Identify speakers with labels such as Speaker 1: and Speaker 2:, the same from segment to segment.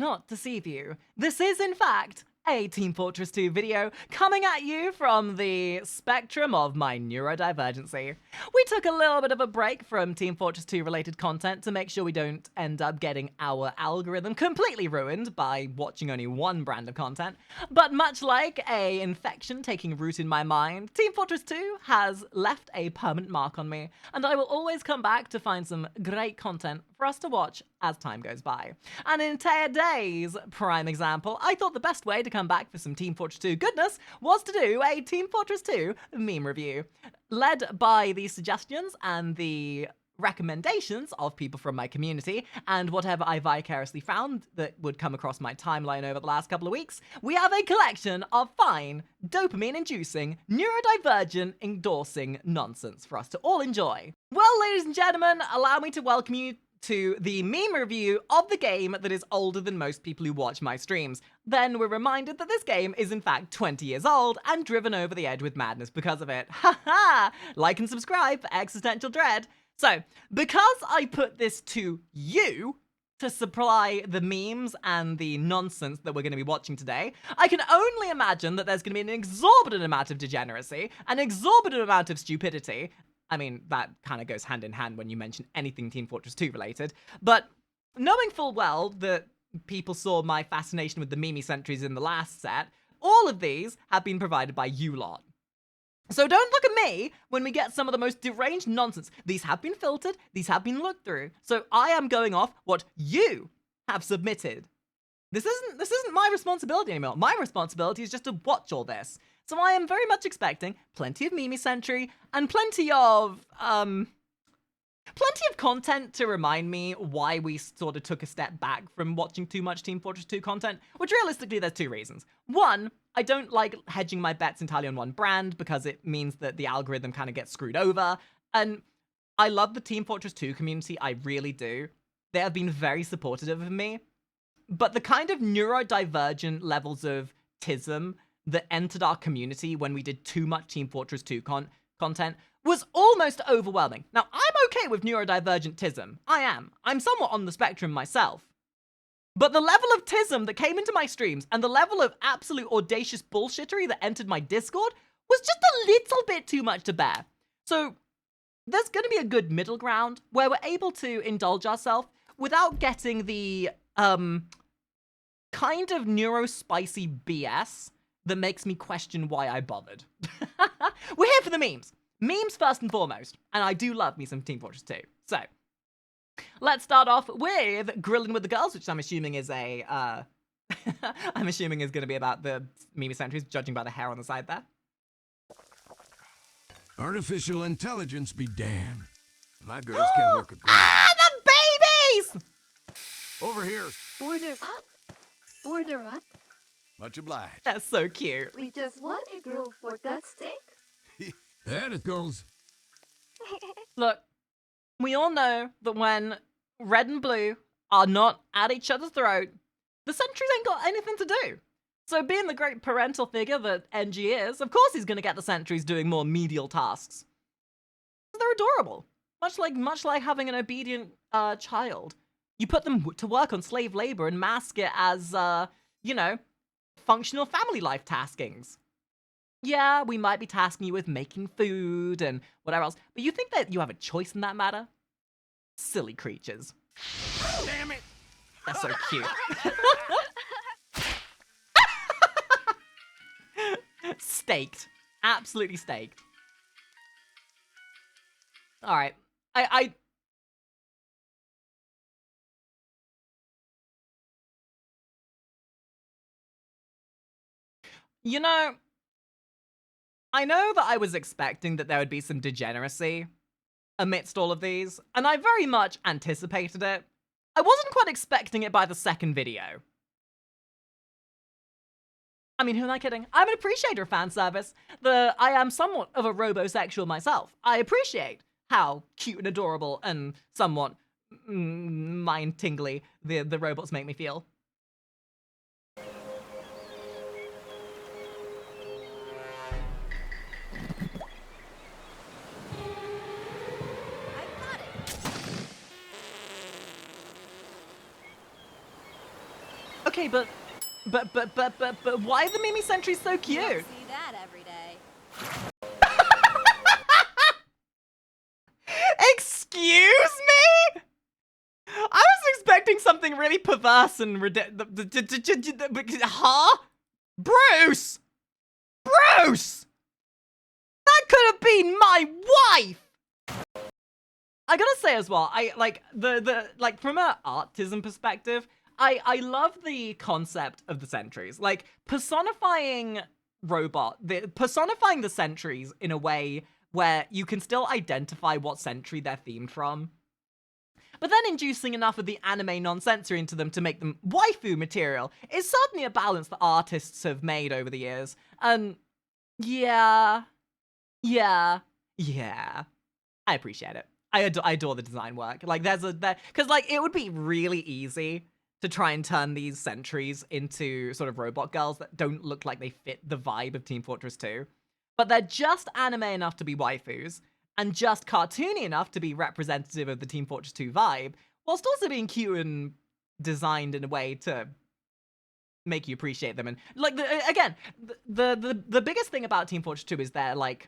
Speaker 1: not deceive you. This is, in fact, a Team Fortress 2 video coming at you from the spectrum of my neurodivergency. We took a little bit of a break from Team Fortress 2 related content to make sure we don't end up getting our algorithm completely ruined by watching only one brand of content. But much like a infection taking root in my mind, Team Fortress 2 has left a permanent mark on me, and I will always come back to find some great content for us to watch as time goes by. And in today's prime example, I thought the best way to come back for some Team Fortress 2 goodness was to do a Team Fortress 2 meme review, led by the suggestions and the recommendations of people from my community and whatever I vicariously found that would come across my timeline over the last couple of weeks. We have a collection of fine, dopamine-inducing, neurodivergent endorsing nonsense for us to all enjoy. Well, ladies and gentlemen, allow me to welcome you to the meme review of the game that is older than most people who watch my streams. Then we're reminded that this game is in fact 20 years old and driven over the edge with madness because of it. Haha! Like and subscribe for existential dread. So, because I put this to you to supply the memes and the nonsense that we're going to be watching today, I can only imagine that there's going to be an exorbitant amount of degeneracy, an exorbitant amount of stupidity. I mean, that kind of goes hand in hand when you mention anything Team Fortress 2 related. But knowing full well that people saw my fascination with the meme sentries in the last set, all of these have been provided by you lot. So don't look at me when we get some of the most deranged nonsense. These have been filtered, these have been looked through. So I am going off what you have submitted. This isn't my responsibility anymore. My responsibility is just to watch all this. So I am very much expecting plenty of meme Sentry and plenty of content to remind me why we sort of took a step back from watching too much Team Fortress 2 content, which realistically there's two reasons. One, I don't like hedging my bets entirely on one brand because it means that the algorithm kind of gets screwed over. And I love the Team Fortress 2 community, I really do. They have been very supportive of me. But the kind of neurodivergent levels of tism that entered our community when we did too much Team Fortress 2 content was almost overwhelming. Now, I'm okay with neurodivergent tism. I am. I'm somewhat on the spectrum myself. But the level of tism that came into my streams and the level of absolute audacious bullshittery that entered my Discord was just a little bit too much to bear. So there's going to be a good middle ground where we're able to indulge ourselves without getting the kind of neurospicy BS that makes me question why I bothered. We're here for the memes. Memes first and foremost. And I do love me some Team Fortress 2. So, let's start off with Grilling with the Girls, which I'm assuming is a, I'm assuming is going to be about the meme sentries, judging by the hair on the side there.
Speaker 2: Artificial intelligence be damned. My girls can't work a grill.
Speaker 1: Ah, the babies!
Speaker 2: Over here.
Speaker 3: Order up. Order up.
Speaker 2: Much obliged.
Speaker 1: That's so cute.
Speaker 3: We just want a grill for that steak.
Speaker 2: There it goes.
Speaker 1: Look, we all know that when red and blue are not at each other's throat, the sentries ain't got anything to do. So being the great parental figure that NG is, of course he's going to get the sentries doing more medial tasks. They're adorable. Much like having an obedient child. You put them to work on slave labor and mask it as, you know, functional family life taskings. Yeah, we might be tasking you with making food and whatever else, but you think that you have a choice in that matter? Silly creatures.
Speaker 2: Damn it!
Speaker 1: They're so cute. Staked. Absolutely staked. Alright. You know, I know that I was expecting that there would be some degeneracy amidst all of these, and I very much anticipated it. I wasn't quite expecting it by the second video. I mean, who am I kidding? I'm an appreciator of fan service. I am somewhat of a robosexual myself. I appreciate how cute and adorable and somewhat mind-tingly the robots make me feel. Okay, but why are the Mimi sentries so cute?
Speaker 4: You don't see that every day.
Speaker 1: Excuse me? I was expecting something really perverse and huh? Bruce! Bruce! That could have been my wife! I gotta say as well, I like like from an artism perspective, I love the concept of the sentries. Like personifying the sentries in a way where you can still identify what sentry they're themed from, but then inducing enough of the anime nonsensory into them to make them waifu material is certainly a balance that artists have made over the years. And yeah, I appreciate it. I adore the design work. Like because like it would be really easy to try and turn these sentries into sort of robot girls that don't look like they fit the vibe of Team Fortress 2. But they're just anime enough to be waifus, and just cartoony enough to be representative of the Team Fortress 2 vibe, whilst also being cute and designed in a way to make you appreciate them. And like the biggest thing about Team Fortress 2 is their like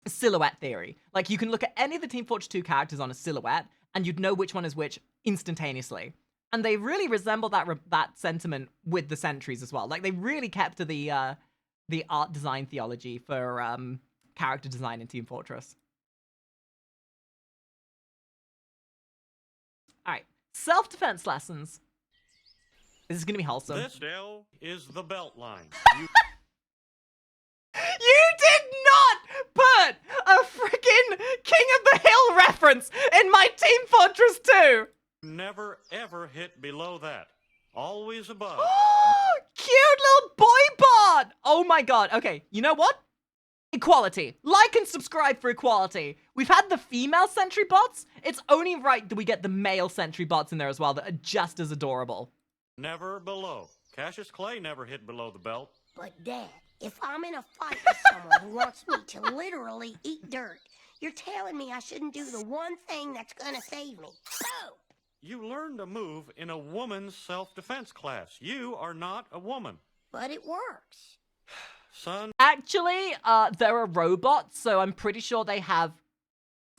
Speaker 1: silhouette theory. Like you can look at any of the Team Fortress 2 characters on a silhouette, and you'd know which one is which instantaneously. And they really resemble that sentiment with the sentries as well. Like they really kept to the art design theology for character design in Team Fortress. All right, self-defense lessons. This is gonna be wholesome.
Speaker 5: This Dell is the belt line.
Speaker 1: You did not put a freaking King of the Hill reference in my Team Fortress 2!
Speaker 5: Never ever hit below that. Always above.
Speaker 1: Cute little boy bot! Oh my god. Okay, you know what? Equality. Like and subscribe for equality. We've had the female sentry bots. It's only right that we get the male sentry bots in there as well that are just as adorable.
Speaker 5: Never below. Cassius Clay never hit below the belt.
Speaker 6: But Dad, if I'm in a fight with someone who wants me to literally eat dirt, you're telling me I shouldn't do the one thing that's gonna save me. Boom!
Speaker 5: You learned a move in a woman's self-defense class. You are not a woman.
Speaker 6: But it works.
Speaker 5: Son.
Speaker 1: Actually, they're a robot, so I'm pretty sure they have,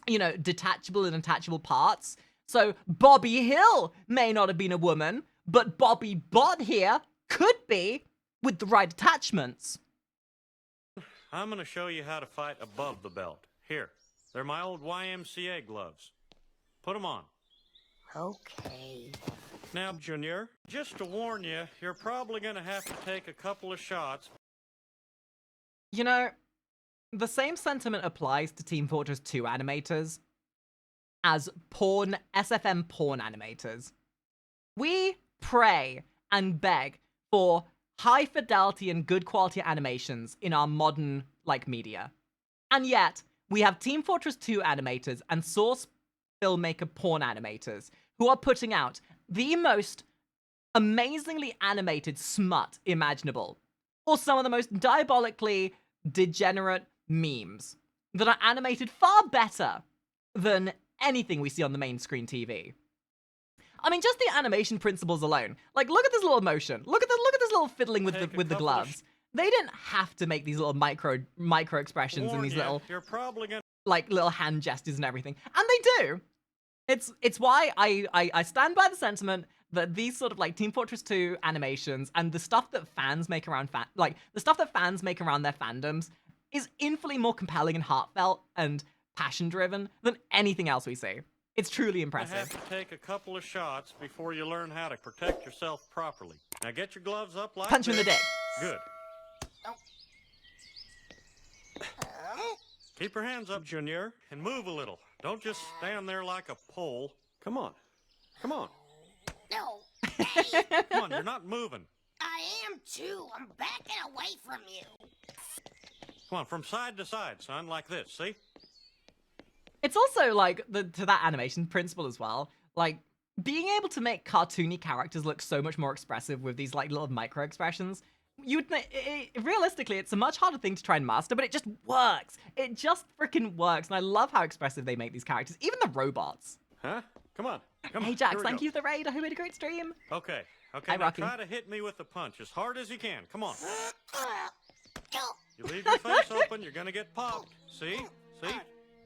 Speaker 1: you know, detachable and attachable parts. So Bobby Hill may not have been a woman, but Bobby Bot here could be with the right attachments.
Speaker 5: I'm going to show you how to fight above the belt. Here, they're my old YMCA gloves. Put them on.
Speaker 6: Okay.
Speaker 5: Now, Junior, just to warn you, you're probably going to have to take a couple of shots.
Speaker 1: You know, the same sentiment applies to Team Fortress 2 animators as SFM porn animators. We pray and beg for high fidelity and good quality animations in our modern, like, media. And yet, we have Team Fortress 2 animators and source filmmaker porn animators who are putting out the most amazingly animated smut imaginable, or some of the most diabolically degenerate memes that are animated far better than anything we see on the main screen TV. I mean, just the animation principles alone. Like, look at this little motion. Look at this little fiddling with the gloves. They didn't have to make these little micro expressions and these little
Speaker 5: You're probably gonna...
Speaker 1: like little hand gestures and everything, and they do. It's why I stand by the sentiment that these sort of like Team Fortress 2 animations and the stuff that fans make around the stuff that fans make around their fandoms is infinitely more compelling and heartfelt and passion driven than anything else we see. It's truly impressive.
Speaker 5: You have to take a couple of shots before you learn how to protect yourself properly. Now get your gloves up like
Speaker 1: Punch him in the
Speaker 5: this.
Speaker 1: dick.
Speaker 5: Good. Keep your hands up, Junior, and move a little. Don't just stand there like a pole. Come on. Come on.
Speaker 6: No.
Speaker 5: Come on, you're not moving.
Speaker 6: I am too. I'm backing away from you.
Speaker 5: Come on, from side to side, son, like this, see?
Speaker 1: It's also like to that animation principle as well. Like being able to make cartoony characters look so much more expressive with these like little micro expressions. Realistically, it's a much harder thing to try and master, but it just works. It just freaking works, and I love how expressive they make these characters, even the robots.
Speaker 5: Huh? Come on. Come
Speaker 1: Hey
Speaker 5: on.
Speaker 1: Jax,
Speaker 5: Here we
Speaker 1: thank
Speaker 5: go.
Speaker 1: you for the raid. I hope you had a great stream.
Speaker 5: Okay, Okay,
Speaker 1: Hi,
Speaker 5: now
Speaker 1: Rocky.
Speaker 5: try to hit me with the punch as hard as you can. Come on. You leave your face open, you're gonna get popped. See? See?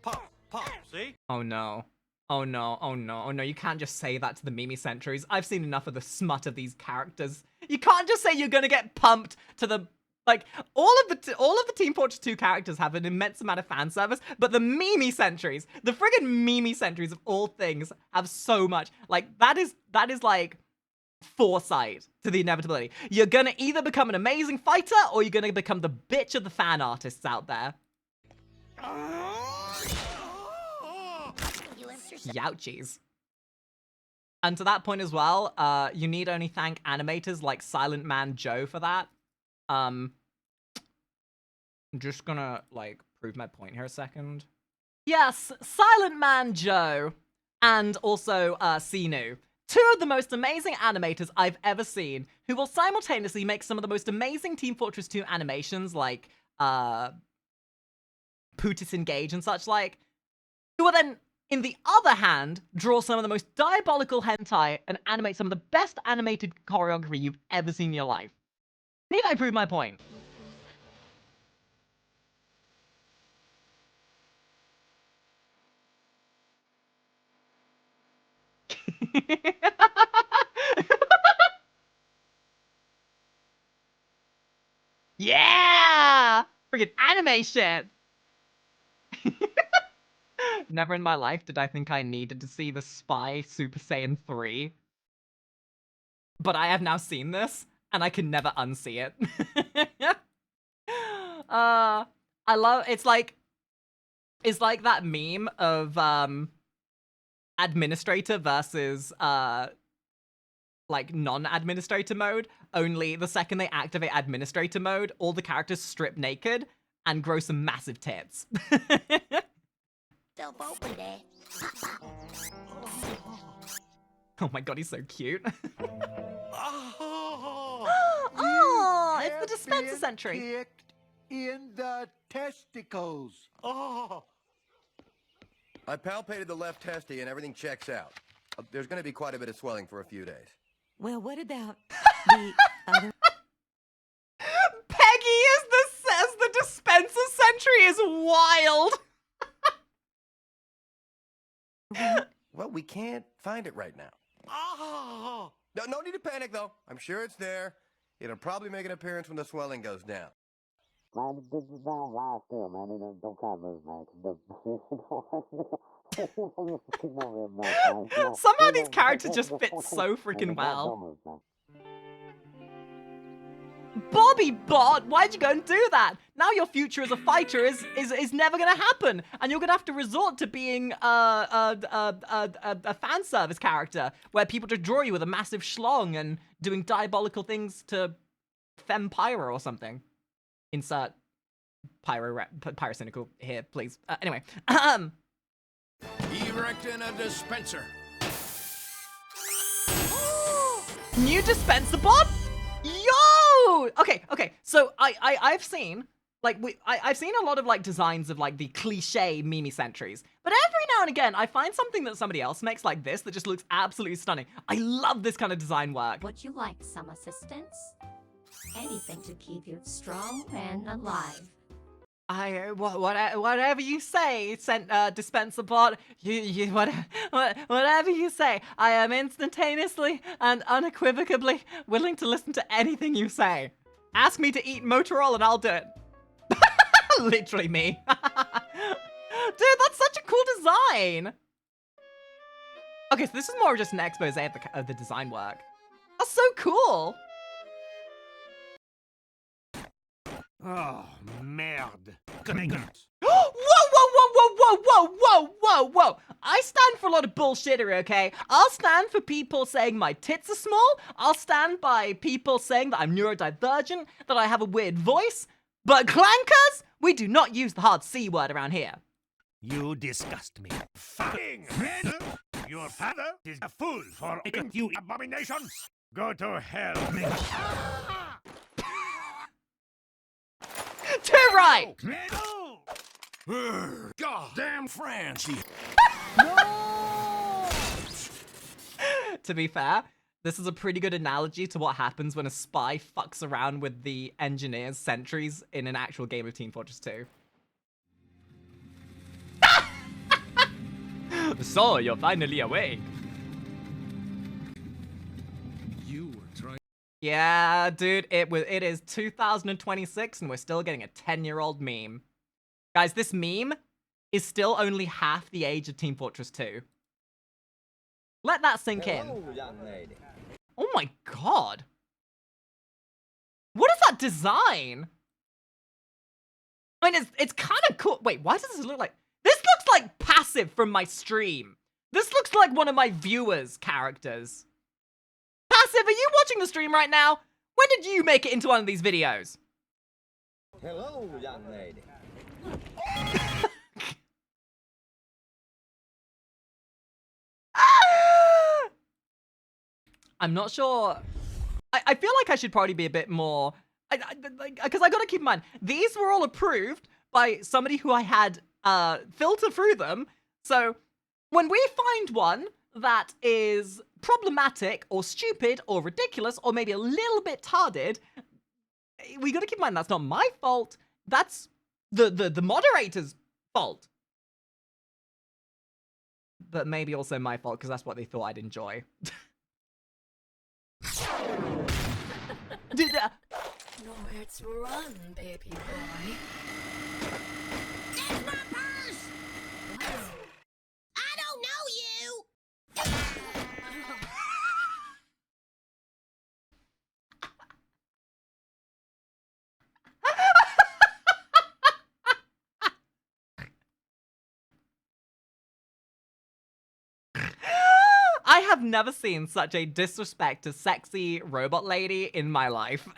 Speaker 5: Pop, pop, see?
Speaker 1: Oh no. Oh no, oh no, oh no, you can't just say that to the Mimi Sentries. I've seen enough of the smut of these characters. You can't just say you're gonna get pumped to the... Like, all of the Team Fortress 2 characters have an immense amount of fan service, but the Mimi Sentries, the friggin' Mimi Sentries of all things, have so much. Like, that is like foresight to the inevitability. You're gonna either become an amazing fighter, or you're gonna become the bitch of the fan artists out there. Youchies. And to that point as well, you need only thank animators like Silent Man Joe for that. I'm just gonna, like, prove my point here a second. Yes, Silent Man Joe and also Sinu. Two of the most amazing animators I've ever seen, who will simultaneously make some of the most amazing Team Fortress 2 animations like Pootis Engage and such like, who will then, in the other hand, draw some of the most diabolical hentai and animate some of the best animated choreography you've ever seen in your life. Need I prove my point? Yeah! Friggin' animation! Never in my life did I think I needed to see the Spy Super Saiyan 3. But I have now seen this, and I can never unsee it. I love... It's like that meme of, administrator versus, like, non-administrator mode. Only the second they activate administrator mode, all the characters strip naked and grow some massive tits.
Speaker 6: Self-open, Dad.
Speaker 1: Oh my god, he's so cute.
Speaker 4: Oh,
Speaker 1: it's the dispenser sentry.
Speaker 4: Kicked in the testicles.
Speaker 5: Oh!
Speaker 7: I palpated the left testy and everything checks out. There's going to be quite a bit of swelling for a few days.
Speaker 8: Well, what about the other?
Speaker 1: Peggy as the dispenser sentry is wild.
Speaker 7: Well, we can't find it right now.
Speaker 5: Oh!
Speaker 7: No need to panic, though. I'm sure it's there. It'll probably make an appearance when the swelling goes down.
Speaker 1: Somehow these characters just fit so freaking well. Bobby Bot, why'd you go and do that? Now your future as a fighter is never gonna happen, and you're gonna have to resort to being a fan service character where people just draw you with a massive schlong and doing diabolical things to Fem Pyro or something. Insert pyrocynical here, please. Anyway,
Speaker 2: Erecting a dispenser.
Speaker 1: new dispenser bot? Yo! Okay. So I've seen I've seen a lot of like designs of like the cliche Mimi sentries, but every now and again I find something that somebody else makes like this that just looks absolutely stunning. I love this kind of design work.
Speaker 3: Would you like some assistance? Anything to keep you strong and alive.
Speaker 1: Whatever you say, dispenser bot. Whatever you say. I am instantaneously and unequivocally willing to listen to anything you say. Ask me to eat Motorol and I'll do it. Literally me. Dude, that's such a cool design. Okay, so this is more just an expose of the design work. That's so cool.
Speaker 2: Oh, merde.
Speaker 1: Whoa! I stand for a lot of bullshittery, okay? I'll stand for people saying my tits are small. I'll stand by people saying that I'm neurodivergent, that I have a weird voice. But clankers, we do not use the hard C word around here.
Speaker 2: You disgust me. Fucking your father is a fool for you abominations. Go to hell.
Speaker 1: Too right!
Speaker 2: God damn Francie.
Speaker 1: To be fair, This is a pretty good analogy to what happens when a spy fucks around with the engineers' sentries in an actual game of Team Fortress 2. So, you're finally awake.
Speaker 2: You were trying.
Speaker 1: Yeah, dude, it is 2026 and we're still getting a 10-year-old meme. Guys, this meme is still only half the age of Team Fortress 2. Let that sink in.
Speaker 9: Young lady.
Speaker 1: Oh my god. What is that design? I mean, it's kind of cool. Wait, why does this look like... This looks like passive from my stream. This looks like one of my viewers' characters. Passive, are you watching the stream right now? When did you make it into one of these videos?
Speaker 9: Hello, young lady.
Speaker 1: I'm not sure. I feel like I should probably be a bit more... Because I gotta keep in mind, these were all approved by somebody who I had filter through them. So when we find one that is problematic or stupid or ridiculous or maybe a little bit tarded, we gotta keep in mind that's not my fault. That's the moderator's fault. But maybe also my fault because that's what they thought I'd enjoy.
Speaker 10: Nowhere to run, baby boy.
Speaker 6: That's my purse! I don't know you!
Speaker 1: I have never seen such a disrespect to sexy robot lady in my life.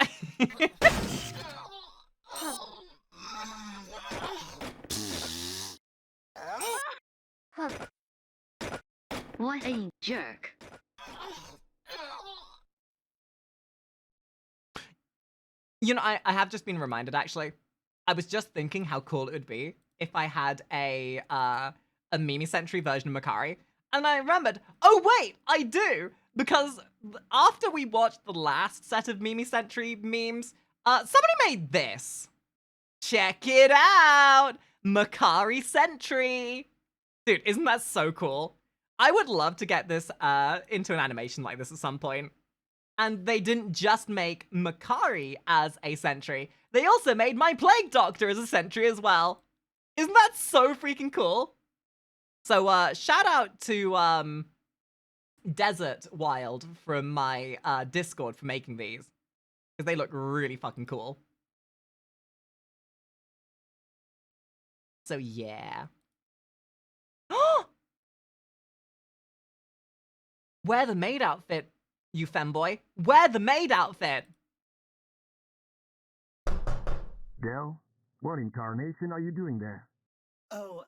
Speaker 3: What a jerk.
Speaker 1: You know, I have just been reminded, actually. I was just thinking how cool it would be if I had a Mimi Sentry version of Makari. And I remembered, oh wait, I do! Because after we watched the last set of Mimi Sentry memes, somebody made this. Check it out! Makari Sentry! Dude, isn't that so cool? I would love to get this into an animation like this at some point. And they didn't just make Makari as a sentry, they also made my Plague Doctor as a sentry as well. Isn't that so freaking cool? So shout out to Desert Wild from my Discord for making these. Because they look really fucking cool. So yeah. Wear the maid outfit, you femboy. Wear the maid outfit.
Speaker 2: Del, what incarnation are you doing there?
Speaker 11: Oh,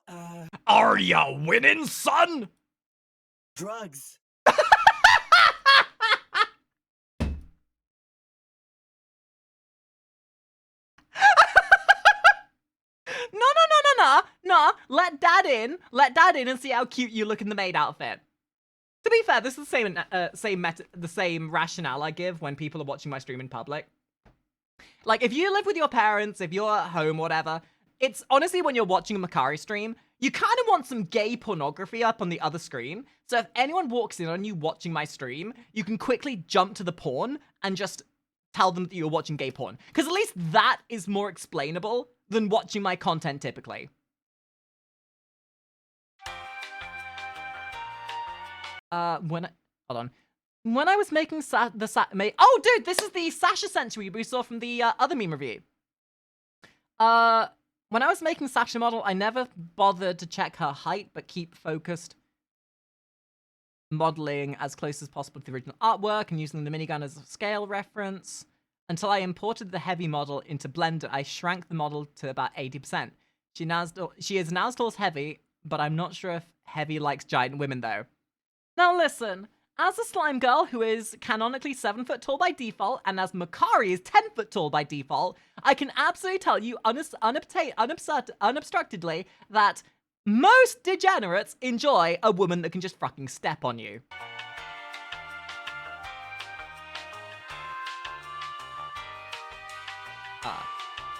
Speaker 2: Are ya winning, son?
Speaker 11: drugs.
Speaker 1: No. Let dad in and see how cute you look in the maid outfit. To be fair, this is the same rationale I give when people are watching my stream in public. Like, if you live with your parents, if you're at home, whatever, it's honestly when you're watching a Makari stream, you kind of want some gay pornography up on the other screen. So if anyone walks in on you watching my stream, you can quickly jump to the porn and just tell them that you're watching gay porn. Because at least that is more explainable than watching my content typically. Hold on. When I was making oh, dude, this is the Sasha Sentry we saw from the other meme review. When I was making Sasha model, I never bothered to check her height, but keep focused modeling as close as possible to the original artwork and using the minigun as a scale reference. Until I imported the heavy model into Blender, I shrank the model to about 80%. She is now still as heavy, but I'm not sure if heavy likes giant women though. Now listen, as a slime girl who is canonically 7 foot tall by default, and as Makari is 10 foot tall by default, I can absolutely tell you unobstructedly that most degenerates enjoy a woman that can just fucking step on you.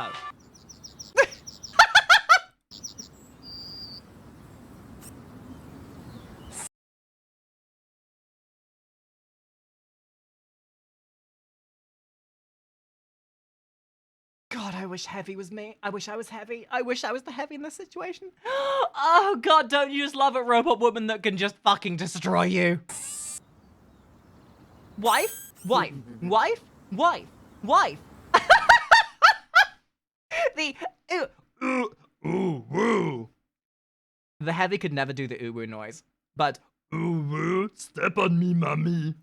Speaker 1: Oh. God, I wish Heavy was me. I wish I was Heavy. I wish I was the Heavy in this situation. Oh, God, don't you just love a robot woman that can just fucking destroy you? Wife? Wife? Wife? Wife? Wife? The ooh woo. The Heavy could never do the ooh woo noise, but ooh woo, step on me, mommy.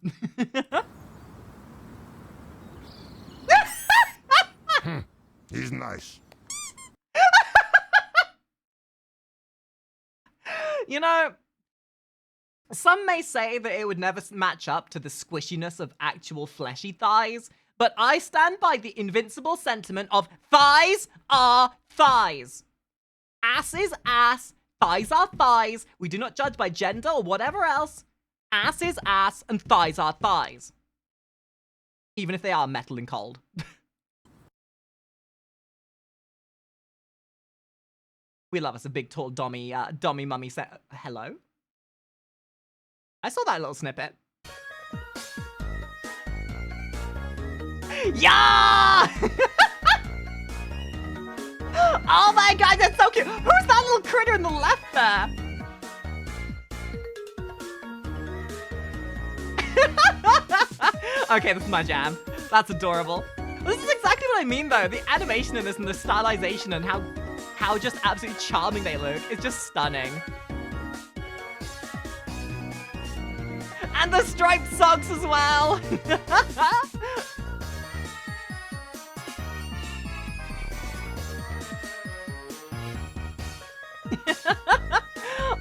Speaker 2: He's nice.
Speaker 1: You know, some may say that it would never match up to the squishiness of actual fleshy thighs, but I stand by the invincible sentiment of thighs are thighs. Ass is ass, thighs are thighs. We do not judge by gender or whatever else. Ass is ass, and thighs are thighs. Even if they are metal and cold. We love us a big, tall, dommy mummy set. Hello? I saw that little snippet. Yeah! Oh my god, that's so cute! Who's that little critter in the left there? Okay, this is my jam. That's adorable. This is exactly what I mean, though. The animation in this and the stylization and how just absolutely charming they look. It's just stunning. And the striped socks as well.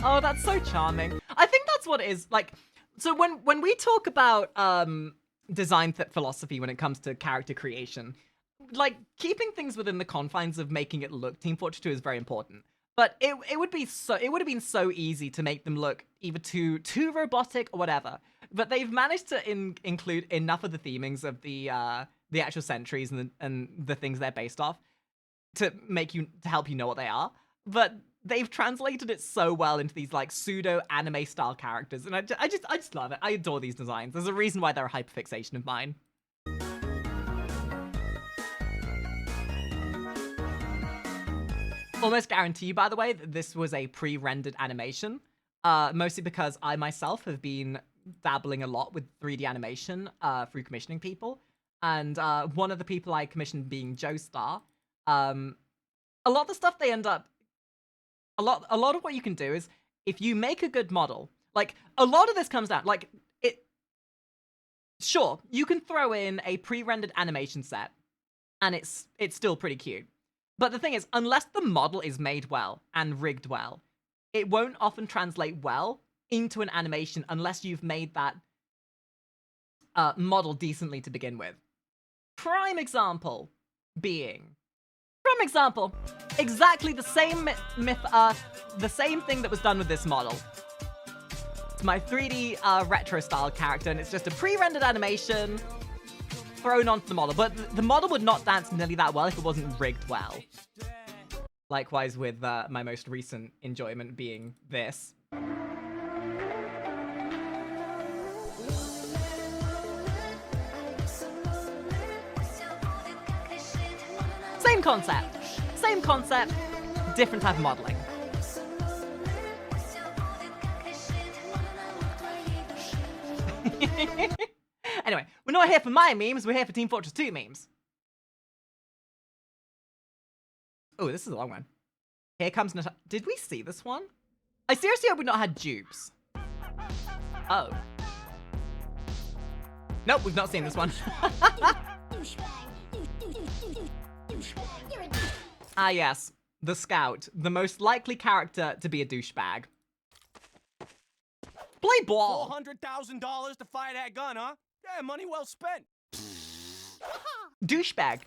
Speaker 1: Oh, that's so charming. I think that's what it is. Like, so when we talk about design philosophy when it comes to character creation, like keeping things within the confines of making it look Team Fortress 2 is very important. But it would have been so easy to make them look either too robotic or whatever. But they've managed to include enough of the themings of the actual sentries and the things they're based off to help you know what they are. But they've translated it so well into these like pseudo anime style characters, and I just love it. I adore these designs. There's a reason why they're a hyperfixation of mine. Almost guarantee you, by the way, that this was a pre-rendered animation, mostly because I myself have been dabbling a lot with 3D animation through commissioning people, and one of the people I commissioned being Joestar. A lot of the stuff they end up, a lot of what you can do is if you make a good model, like a lot of this comes down, like sure, you can throw in a pre-rendered animation set, and it's still pretty cute. But the thing is, unless the model is made well and rigged well, it won't often translate well into an animation unless you've made that model decently to begin with. Prime example being, exactly the same the same thing that was done with this model. It's my 3D retro style character, and it's just a pre-rendered animation thrown onto the model, but the model would not dance nearly that well if it wasn't rigged well. Likewise with my most recent enjoyment being this. Same concept, different type of modeling. Anyway, we're not here for my memes, we're here for Team Fortress 2 memes. Oh, this is a long one. Here comes Natasha. Did we see this one? I seriously hope we not had dupes. Oh. Nope, we've not seen this one. Ah yes, the Scout, the most likely character to be a douchebag. Play ball.
Speaker 12: $400,000 to fire that gun, huh? Yeah, money well spent.
Speaker 1: Douchebag.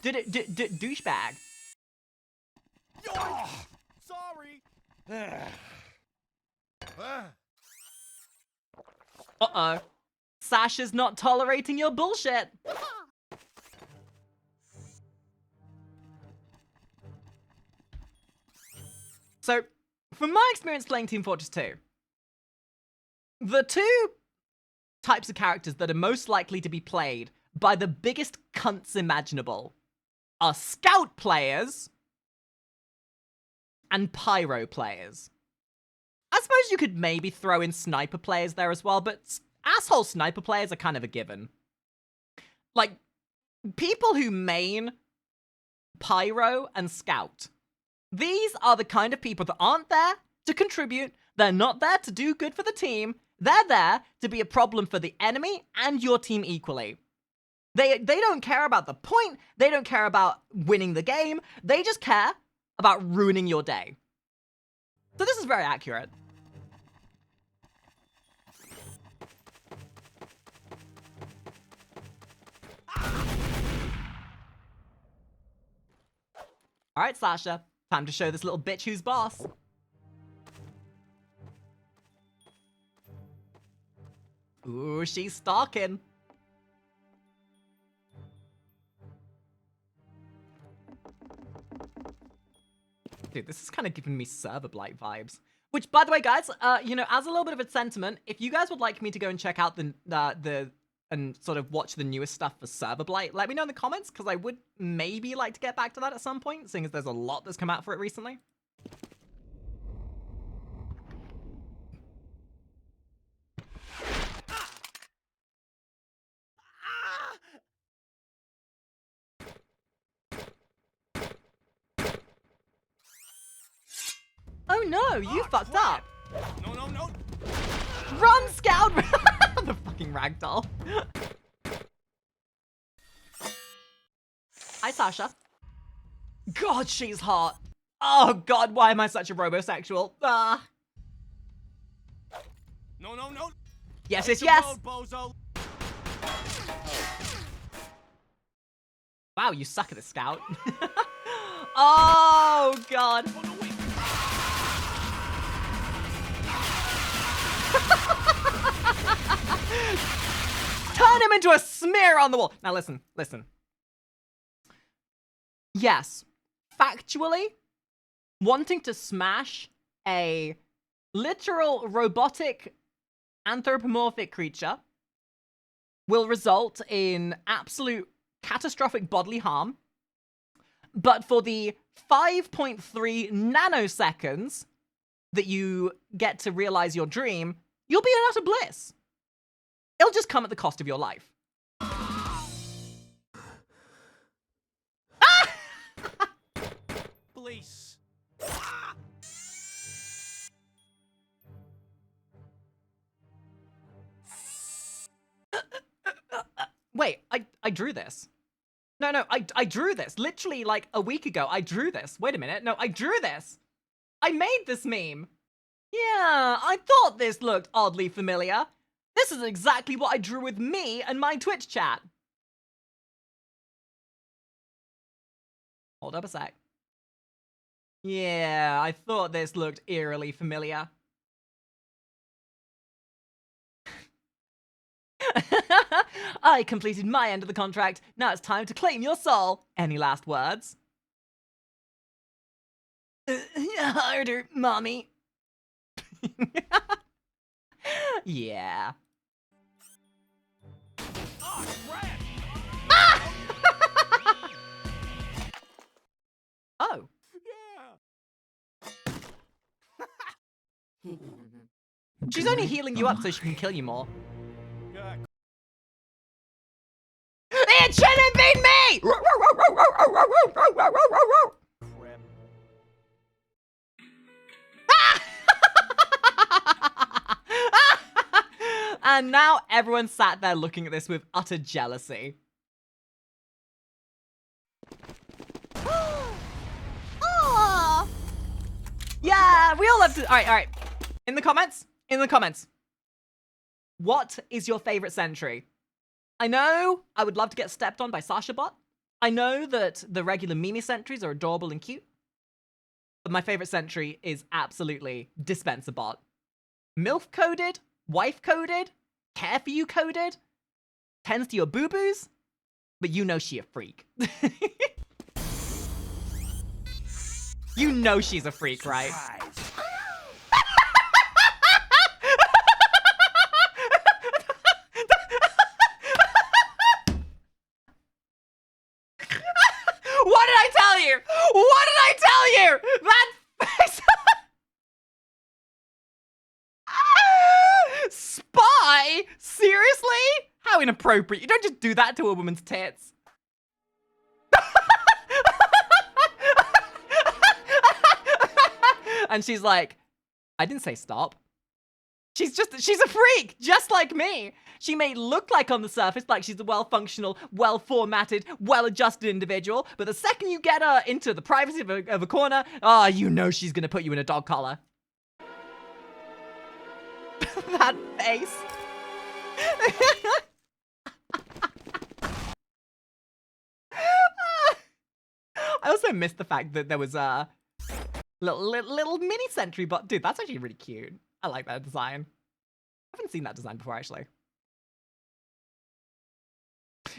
Speaker 1: Douchebag.
Speaker 12: Oh, sorry.
Speaker 1: Uh-oh. Sasha's not tolerating your bullshit. So, from my experience playing Team Fortress 2, the two types of characters that are most likely to be played by the biggest cunts imaginable are scout players and pyro players. I suppose you could maybe throw in sniper players there as well, but asshole sniper players are kind of a given. Like, people who main pyro and scout, these are the kind of people that aren't there to contribute. They're not there to do good for the team. They're there to be a problem for the enemy and your team equally. They don't care about the point. They don't care about winning the game. They just care about ruining your day. So this is very accurate. All right, Sasha. Time to show this little bitch who's boss. Ooh, she's stalking. Dude, this is kind of giving me Server Blight vibes. Which, by the way, guys, you know, as a little bit of a sentiment, if you guys would like me to go and check out and sort of watch the newest stuff for Server Blight, let me know in the comments, because I would maybe like to get back to that at some point, seeing as there's a lot that's come out for it recently. Oh no, you fucked up.
Speaker 12: No.
Speaker 1: Run, Scout! The fucking ragdoll. Hi, Sasha. God, she's hot. Oh God, why am I such a robosexual? Ah.
Speaker 12: No.
Speaker 1: Yes,
Speaker 12: Hit
Speaker 1: yes,
Speaker 12: the
Speaker 1: yes.
Speaker 12: road, bozo.
Speaker 1: Wow, you suck at this, Scout. Oh God. Turn him into a smear on the wall. Now listen. Yes, factually, wanting to smash a literal robotic anthropomorphic creature will result in absolute catastrophic bodily harm. But for the 5.3 nanoseconds that you get to realize your dream, you'll be in utter bliss. It'll just come at the cost of your life.
Speaker 12: Police.
Speaker 1: Wait, I drew this. No, I drew this. Literally, like, a week ago, I drew this. Wait a minute. No, I drew this. I made this meme. Yeah, I thought this looked oddly familiar. This is exactly what I drew with me and my Twitch chat. Hold up a sec. Yeah, I thought this looked eerily familiar. I completed my end of the contract. Now it's time to claim your soul. Any last words? Harder, mommy. Yeah.
Speaker 12: Oh, crap.
Speaker 1: Ah! Oh.
Speaker 12: Yeah.
Speaker 1: She's only healing you up so she can kill you more.
Speaker 12: Yeah.
Speaker 1: It should have been me!
Speaker 12: Crap.
Speaker 1: And now everyone sat there looking at this with utter jealousy. Aww. Yeah, we all have to. All right. In the comments. What is your favorite sentry? I know I would love to get stepped on by Sasha bot. I know that the regular Mimi sentries are adorable and cute. But my favorite sentry is absolutely Dispenser bot. MILF coded, wife coded, care for you coded, tends to your boo-boos, but you know she a freak. You know she's a freak, right? What did I tell you? What did I tell you? That face. Spy? Seriously? How inappropriate. You don't just do that to a woman's tits. And she's like, I didn't say stop. She's a freak, just like me. She may look like on the surface like she's a well-functional, well-formatted, well-adjusted individual, but the second you get her into the privacy of a corner, you know she's gonna put you in a dog collar. That face. I also missed the fact that there was a little mini sentry bot. Dude, that's actually really cute. I like that design. I haven't seen that design before, actually.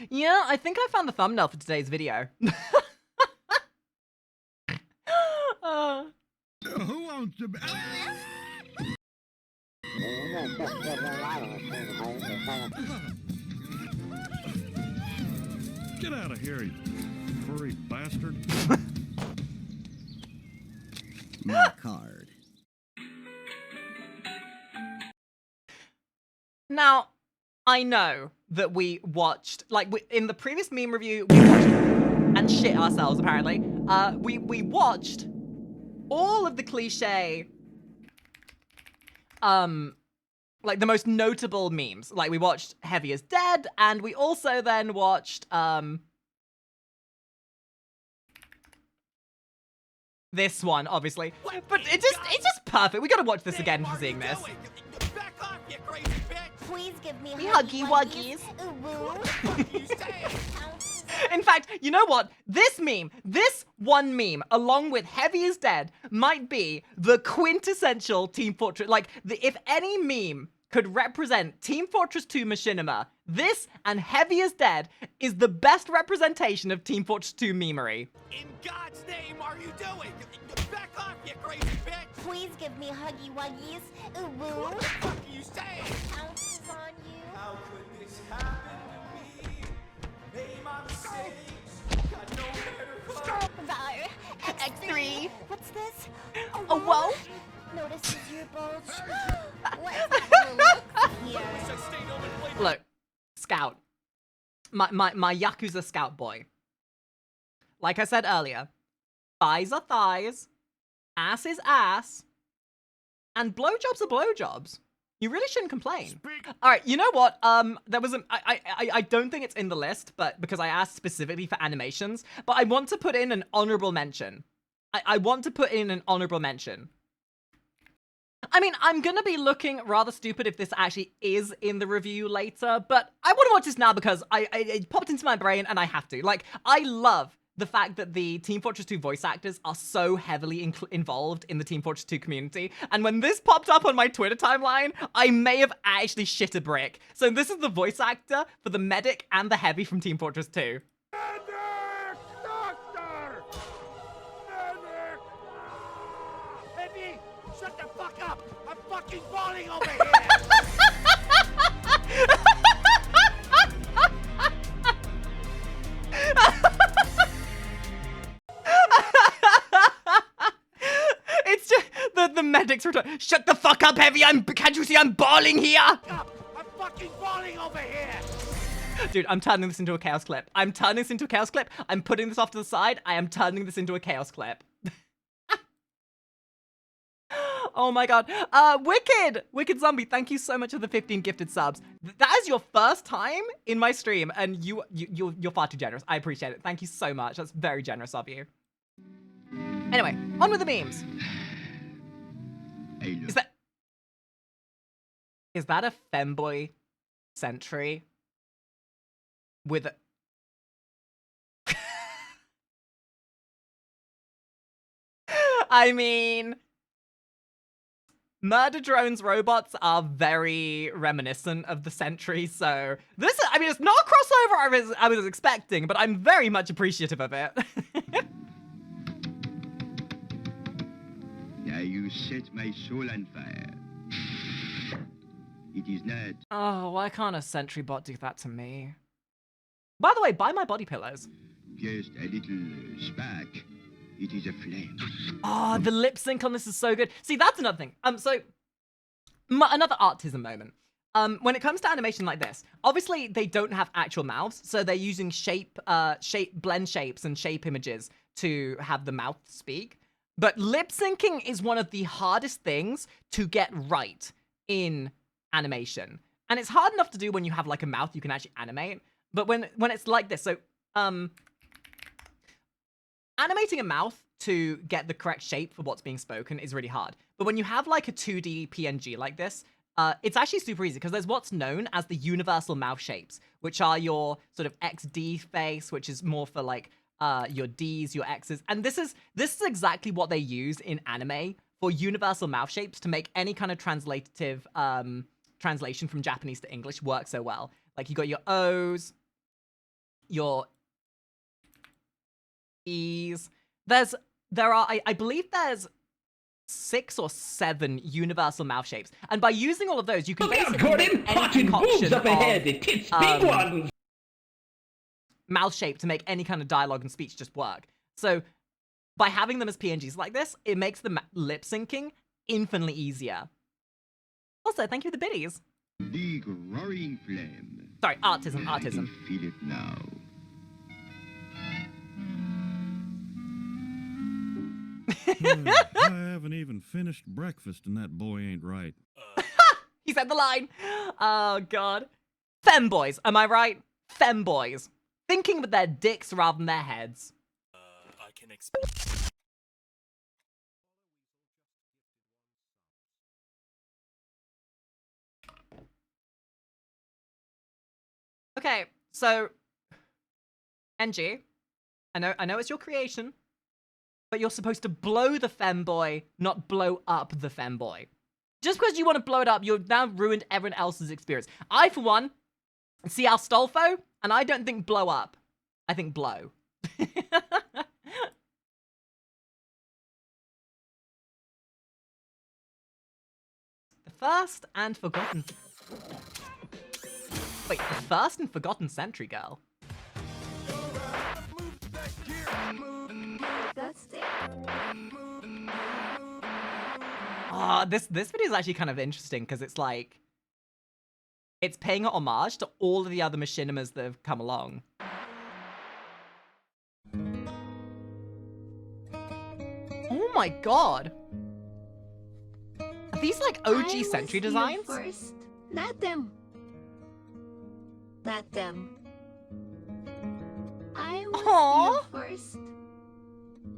Speaker 1: Yeah, I think I found the thumbnail for today's video.
Speaker 2: Who wants to be? Get out of here, you furry bastard.
Speaker 11: My card.
Speaker 1: Now, I know that we watched, like, in the previous meme review, we watched and shit ourselves, apparently. We watched all of the cliche, like, the most notable memes. Like, we watched Heavy is Dead, and we also then watched, this one, obviously. But it's just perfect. We gotta watch this again for seeing this.
Speaker 12: Back off, you crazy bitch!
Speaker 6: Please give me
Speaker 1: Huggy wuggies.
Speaker 6: Ooh.
Speaker 1: In fact, you know what? This meme, this one meme, along with Heavy is Dead, might be the quintessential Team Fortress. Like, if any meme could represent Team Fortress 2 Machinima, this and Heavy is Dead is the best representation of Team Fortress 2 memery.
Speaker 12: In God's name, are you doing? Back off, you crazy bitch!
Speaker 6: Please give me huggy wuggies. Ooh.
Speaker 12: What the fuck are you saying?
Speaker 6: Ounces on you.
Speaker 12: How could this happen to me? Made my mistakes. Got nowhere to go.
Speaker 6: X3. What's this?
Speaker 1: Oh, whoa.
Speaker 6: Notices your bulge. Let's have a look here.
Speaker 1: Look, Scout. My Yakuza Scout boy. Like I said earlier, thighs are thighs, ass is ass, and blowjobs are blowjobs. You really shouldn't complain. All right, you know what? There was I don't think it's in the list, but because I asked specifically for animations, but I want to put in an honorable mention. I want to put in an honorable mention. I mean, I'm gonna be looking rather stupid if this actually is in the review later, but I want to watch this now because it popped into my brain and I have to. Like, I love the fact that the Team Fortress 2 voice actors are so heavily involved in the Team Fortress 2 community. And when this popped up on my Twitter timeline, I may have actually shit a brick. So this is the voice actor for the medic and the heavy from Team Fortress 2.
Speaker 2: Medic! Doctor! Medic!
Speaker 12: Heavy, shut the fuck up! I'm fucking falling over here!
Speaker 1: It's just the medics were like, shut the fuck up, Heavy! Can't you see I'm bawling here?
Speaker 12: I'm fucking falling over here!
Speaker 1: Dude, I'm turning this into a chaos clip. I'm turning this into a chaos clip. I'm putting this off to the side. I am turning this into a chaos clip. Oh my god. Wicked Zombie, thank you so much for the 15 gifted subs. That is your first time in my stream, and you're far too generous. I appreciate it. Thank you so much. That's very generous of you. Anyway, on with the memes. Is that a femboy Sentry with a... I mean, murder drones robots are very reminiscent of the Sentry, so this, I mean, it's not a crossover I was expecting, but I'm very much appreciative of it.
Speaker 13: you set my soul on fire. It is not
Speaker 1: Oh, why can't a Sentry bot do that to me? By the way, buy my body pillows.
Speaker 13: just a little spark. It is a flame.
Speaker 1: Oh, the lip sync on this is so good. See, that's another thing. Another artism moment. When it comes to animation like this, obviously they don't have actual mouths, so they're using blend shapes and shape images to have the mouth speak. But lip syncing is one of the hardest things to get right in animation. And it's hard enough to do when you have like a mouth you can actually animate. But when it's like this, so animating a mouth to get the correct shape for what's being spoken is really hard. But when you have like a 2D PNG like this, it's actually super easy because there's what's known as the universal mouth shapes, which are your sort of XD face, which is more for like your Ds, your Xs. And this is exactly what they use in anime for universal mouth shapes to make any kind of translative translation from Japanese to English work so well. Like you got your O's, your E's. I believe there's 6 or 7 universal mouth shapes, and by using all of those, you can basically make any concoction of mouth shape to make any kind of dialogue and speech just work. So by having them as PNGs like this, it makes the lip syncing infinitely easier. Also, thank you for the biddies.
Speaker 13: Big roaring flame.
Speaker 1: Sorry, artism.
Speaker 13: I can feel it now.
Speaker 14: I haven't even finished breakfast and that boy ain't right.
Speaker 1: He said the line. Oh, God. Femboys, am I right? Femboys. Thinking with their dicks rather than their heads.
Speaker 15: I can explain.
Speaker 1: Okay, so NG, I know it's your creation, but you're supposed to blow the femboy, not blow up the femboy. Just because you want to blow it up, you've now ruined everyone else's experience. I, for one, see Astolfo, and I don't think blow up. I think blow. The first and forgotten... Wait, the first and forgotten Sentry girl. Ah, this video is actually kind of interesting because it's like it's paying an homage to all of the other Machinimas that have come along. Oh my god! Are these like OG Sentry designs?
Speaker 3: First, not them. Not them. I was you first.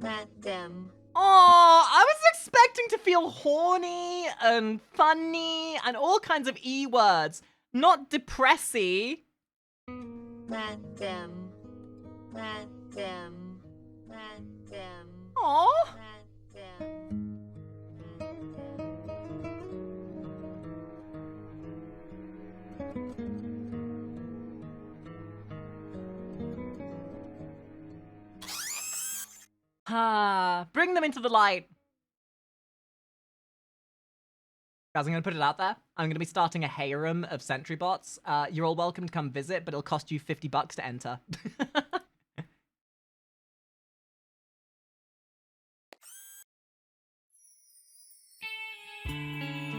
Speaker 3: Not them.
Speaker 1: Oh, I was expecting to feel horny and funny and all kinds of E words, not depressy.
Speaker 3: Not them. Not them. Not them.
Speaker 1: Aww.
Speaker 3: Not them.
Speaker 1: Bring them into the light. Guys, I'm going to put it out there. I'm going to be starting a harem of Sentry bots. You're all welcome to come visit, but it'll cost you $50 to enter.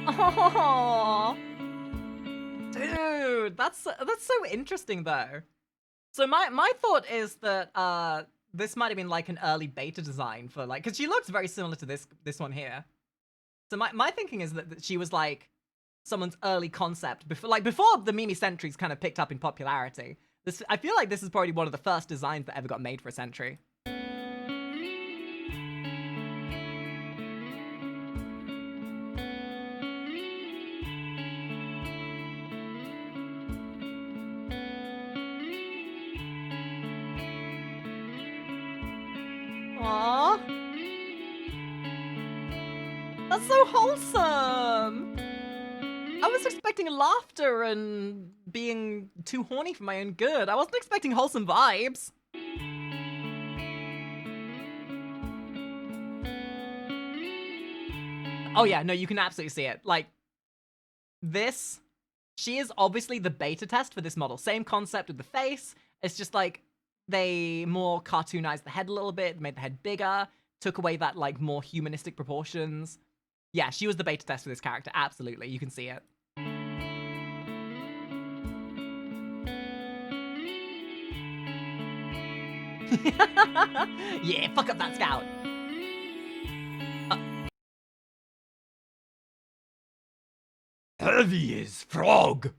Speaker 1: Oh, dude, that's so interesting though. So my thought is that this might have been like an early beta design for like, because she looks very similar to this one here. So my thinking is that she was like someone's early concept before the Mimi Sentries kind of picked up in popularity. I feel like this is probably one of the first designs that ever got made for a Sentry. Aww. That's so wholesome. I was expecting laughter and being too horny for my own good. I wasn't expecting wholesome vibes. Oh yeah, no, you can absolutely see it. Like, this, she is obviously the beta test for this model. Same concept with the face. It's just like, they more cartoonized the head a little bit, made the head bigger, took away that, like, more humanistic proportions. Yeah, she was the beta test for this character, absolutely. You can see it. Yeah, fuck up that scout. Heavy as frog.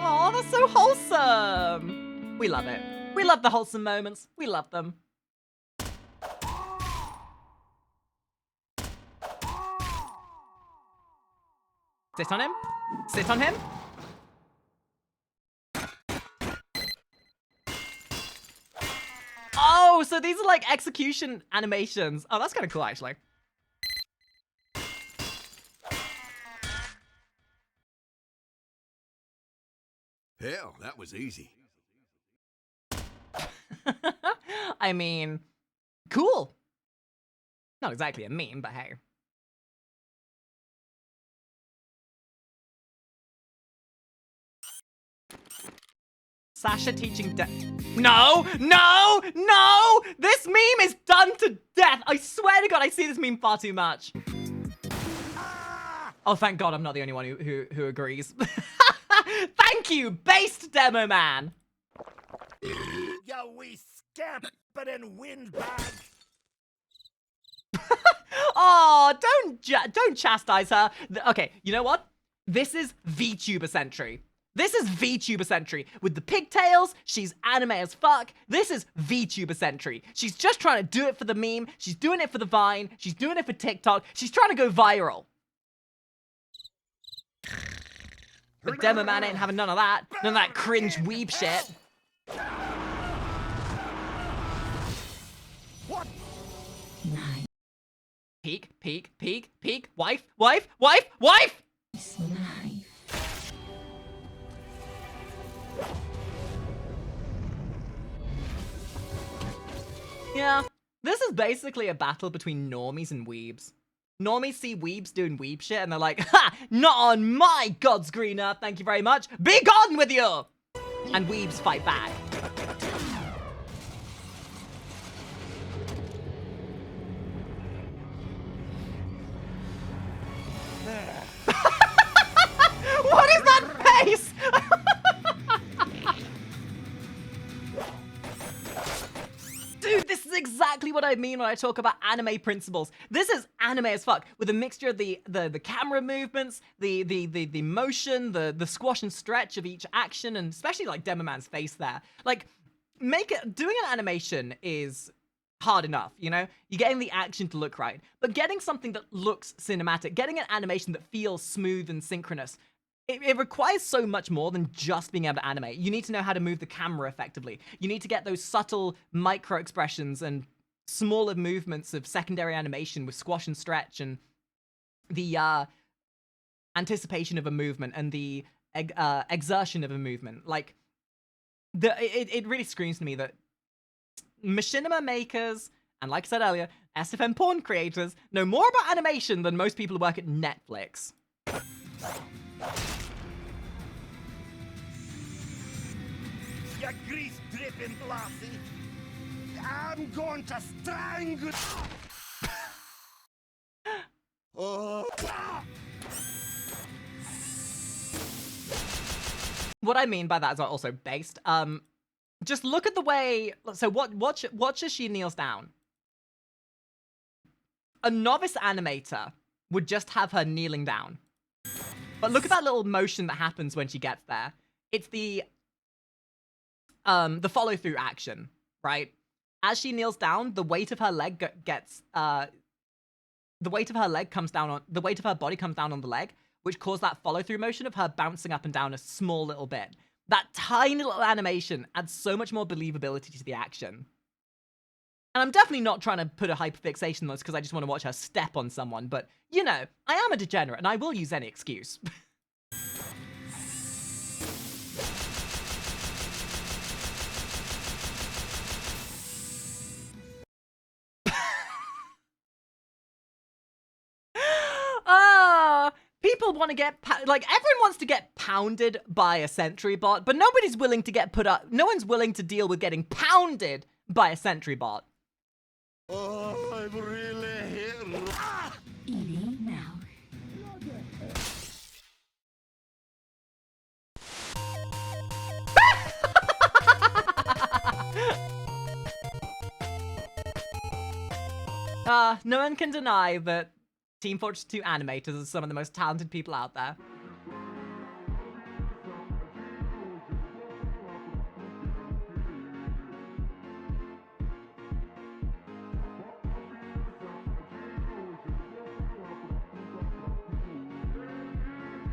Speaker 1: Oh, that's so wholesome. We love it. We love the wholesome moments. We love them. Sit on him. Sit on him. Oh, so these are like execution animations. Oh, that's kind of cool, actually.
Speaker 2: Hell, that was easy.
Speaker 1: I mean, cool. Not exactly a meme, but hey. Sasha teaching No! No! No! This meme is done to death! I swear to God, I see this meme far too much. Oh, thank God I'm not the only one who agrees. Thank you, based demo man!
Speaker 2: You wee scamp, but in windbag.
Speaker 1: Oh, don't chastise her. Okay, you know what? This is VTuber Sentry. This is VTuber Sentry. With the pigtails, she's anime as fuck. This is VTuber Sentry. She's just trying to do it for the meme. She's doing it for the Vine. She's doing it for TikTok. She's trying to go viral. But Demo Man ain't having none of that. None of that cringe weeb shit.
Speaker 2: What?
Speaker 1: Peek, peek, peek, peek. Wife, wife, wife, wife! Yeah, this is basically a battle between normies and weebs. Normies see weebs doing weeb shit and they're like, ha! Not on my God's green earth, thank you very much. Be gone with you! And weebs fight back. What is that face? Dude, this is exactly what I mean when I talk about anime principles. This is anime as fuck, with a mixture of the camera movements, the motion, the squash and stretch of each action, and especially like Demoman's face there. Like, doing an animation is hard enough, you know? You're getting the action to look right, but getting something that looks cinematic, getting an animation that feels smooth and synchronous, it requires so much more than just being able to animate. You need to know how to move the camera effectively. You need to get those subtle micro expressions and smaller movements of secondary animation with squash and stretch and the anticipation of a movement and the exertion of a movement. Like, it really screams to me that Machinima makers, and like I said earlier, SFM porn creators know more about animation than most people who work at Netflix.
Speaker 2: You grease-dripping lassie. I'm going to strangle. Oh.
Speaker 1: What I mean by that is also based. Just look at the way. So watch as she kneels down. A novice animator would just have her kneeling down. But look at that little motion that happens when she gets there. It's the follow-through action, right? As she kneels down, the weight of her leg the weight of her leg comes down on the weight of her body comes down on the leg, which caused that follow-through motion of her bouncing up and down a small little bit. That tiny little animation adds so much more believability to the action. And I'm definitely not trying to put a hyperfixation on this because I just want to watch her step on someone, but, you know, I am a degenerate and I will use any excuse. people want to get, like, everyone wants to get pounded by a sentry bot, but nobody's willing to get put up. No one's willing to deal with getting pounded by a sentry bot.
Speaker 12: Oh, I'm really here.
Speaker 3: Eating now.
Speaker 1: No one can deny that Team Fortress 2 animators are some of the most talented people out there.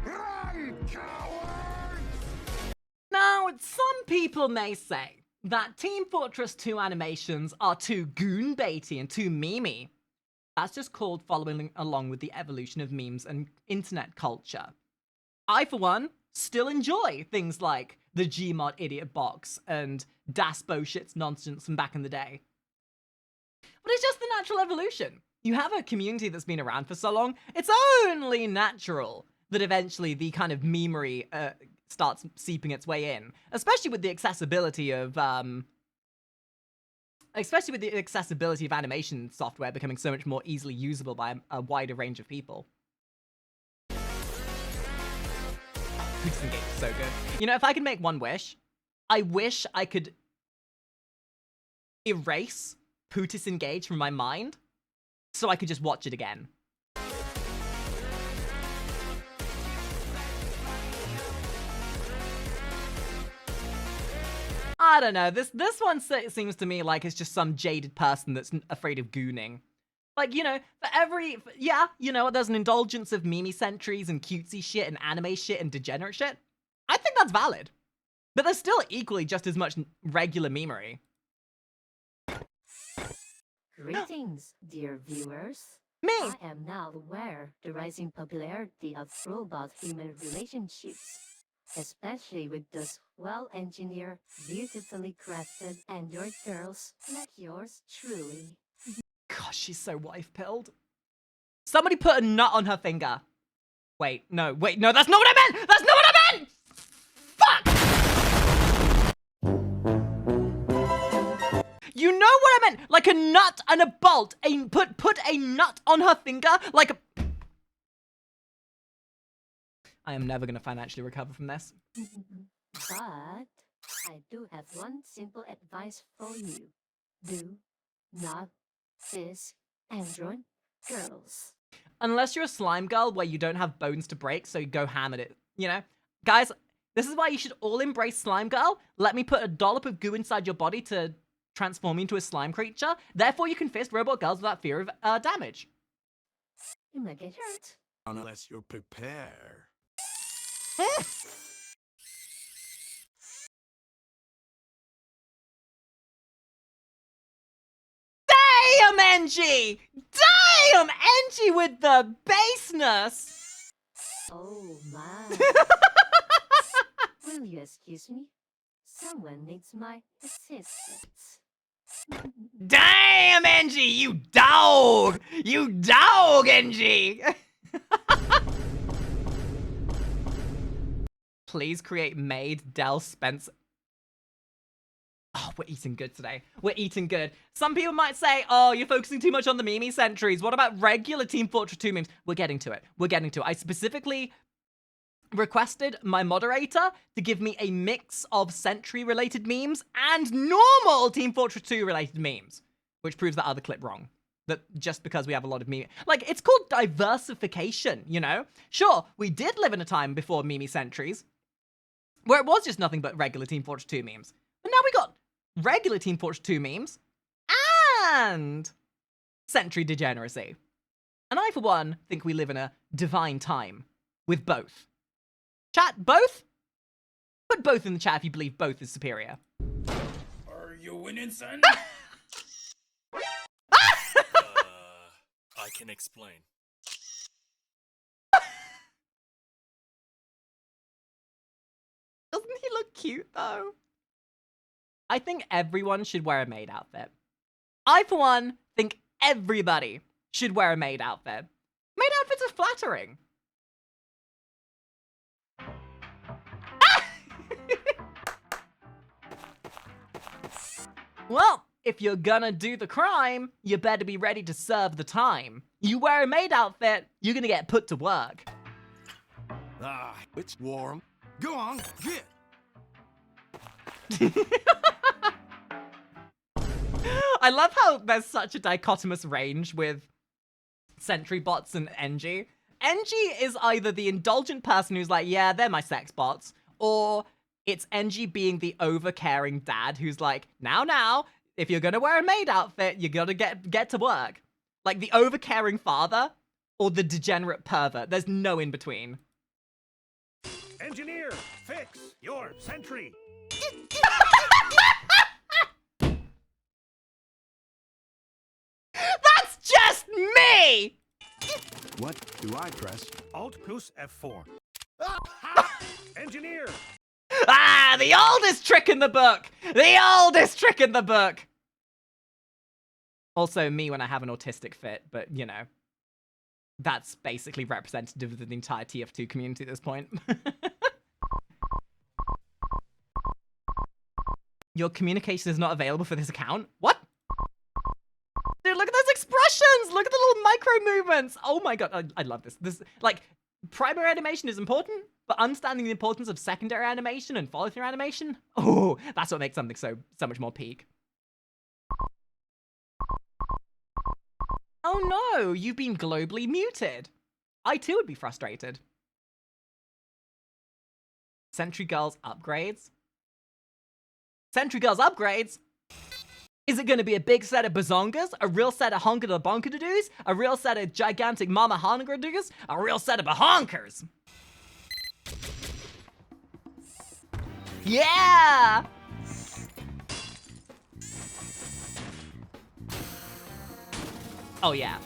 Speaker 12: Run, cowards!
Speaker 1: Now, some people may say that Team Fortress 2 animations are too goon-baity and too memey. That's just called following along with the evolution of memes and internet culture. I, for one, still enjoy things like the Gmod idiot box and Daspo shits nonsense from back in the day. But it's just the natural evolution. You have a community that's been around for so long, it's only natural that eventually the kind of memery starts seeping its way in, especially with the accessibility of animation software becoming so much more easily usable by a wider range of people. Pootis Engage is so good. You know, if I could make one wish, I wish I could erase Pootis Engage from my mind so I could just watch it again. I don't know, this one seems to me like it's just some jaded person that's afraid of gooning. Like, you know, yeah, you know, there's an indulgence of meme sentries and cutesy shit and anime shit and degenerate shit. I think that's valid. But there's still equally just as much regular memery.
Speaker 3: Greetings, dear viewers.
Speaker 1: Me!
Speaker 3: I am now aware the rising popularity of robot-human relationships, especially with those well-engineered, beautifully crafted Android girls like yours truly.
Speaker 1: Gosh, she's so wife-pilled. Somebody put a nut on her finger. Wait, no, that's not what I meant! That's not what I meant! Fuck! You know what I meant? Like a nut and a bolt. Put a nut on her finger like a... I am never going to financially recover from this.
Speaker 3: But I do have one simple advice for you. Do not kiss Android girls.
Speaker 1: Unless you're a slime girl where you don't have bones to break, so you go ham at it. You know? Guys, this is why you should all embrace slime girl. Let me put a dollop of goo inside your body to transform you into a slime creature. Therefore, you can fist robot girls without fear of damage.
Speaker 3: You might get hurt.
Speaker 2: Unless you're prepared.
Speaker 1: Damn, NG! Damn, NG with the baseness!
Speaker 3: Oh my. Will you excuse me? Someone needs my assistance.
Speaker 1: Damn, NG, you dog! You dog, NG! Please create Maid, Dell, Spencer. Oh, we're eating good today. We're eating good. Some people might say, oh, you're focusing too much on the meme sentries. What about regular Team Fortress 2 memes? We're getting to it. We're getting to it. I specifically requested my moderator to give me a mix of Sentry-related memes and normal Team Fortress 2-related memes, which proves that other clip wrong. That just because we have a lot of meme... Like, it's called diversification, you know? Sure, we did live in a time before meme sentries, where it was just nothing but regular Team Fortress 2 memes. But now we got regular Team Fortress 2 memes and Sentry degeneracy. And I, for one, think we live in a divine time with both. Chat, both? Put both in the chat if you believe both is superior.
Speaker 15: Are you winning, son? I can explain.
Speaker 1: Doesn't he look cute, though? I think everyone should wear a Maid outfit. I, for one, think everybody should wear a Maid outfit. Maid outfits are flattering. Well, if you're gonna do the crime, you better be ready to serve the time. You wear a maid outfit, you're gonna get put to work.
Speaker 2: Ah, it's warm. Go on, get.
Speaker 1: I love how there's such a dichotomous range with Sentry bots and NG. NG is either the indulgent person who's like, yeah, they're my sex bots, or it's NG being the over-caring dad who's like, now, if you're gonna wear a maid outfit, you gotta get to work. Like the over-caring father or the degenerate pervert. There's no in between.
Speaker 2: Engineer, fix your sentry.
Speaker 1: That's just me!
Speaker 2: What do I press? Alt plus F4. Engineer!
Speaker 1: Ah, the oldest trick in the book! The oldest trick in the book! Also me when I have an autistic fit, but you know, that's basically representative of the entire TF2 community at this point. Your communication is not available for this account? What? Dude, look at those expressions! Look at the little micro movements! Oh my god, I love this. This, like, primary animation is important, but understanding the importance of secondary animation and follow-through animation, oh, that's what makes something so much more peak. Oh no, you've been globally muted. I too would be frustrated. Sentry Girls upgrades? Sentry Girls upgrades? Is it going to be a big set of bazongas? A real set of honka da bonka da doos? A real set of gigantic mama honka doos? A real set of bahonkers? Yeah! Oh yeah.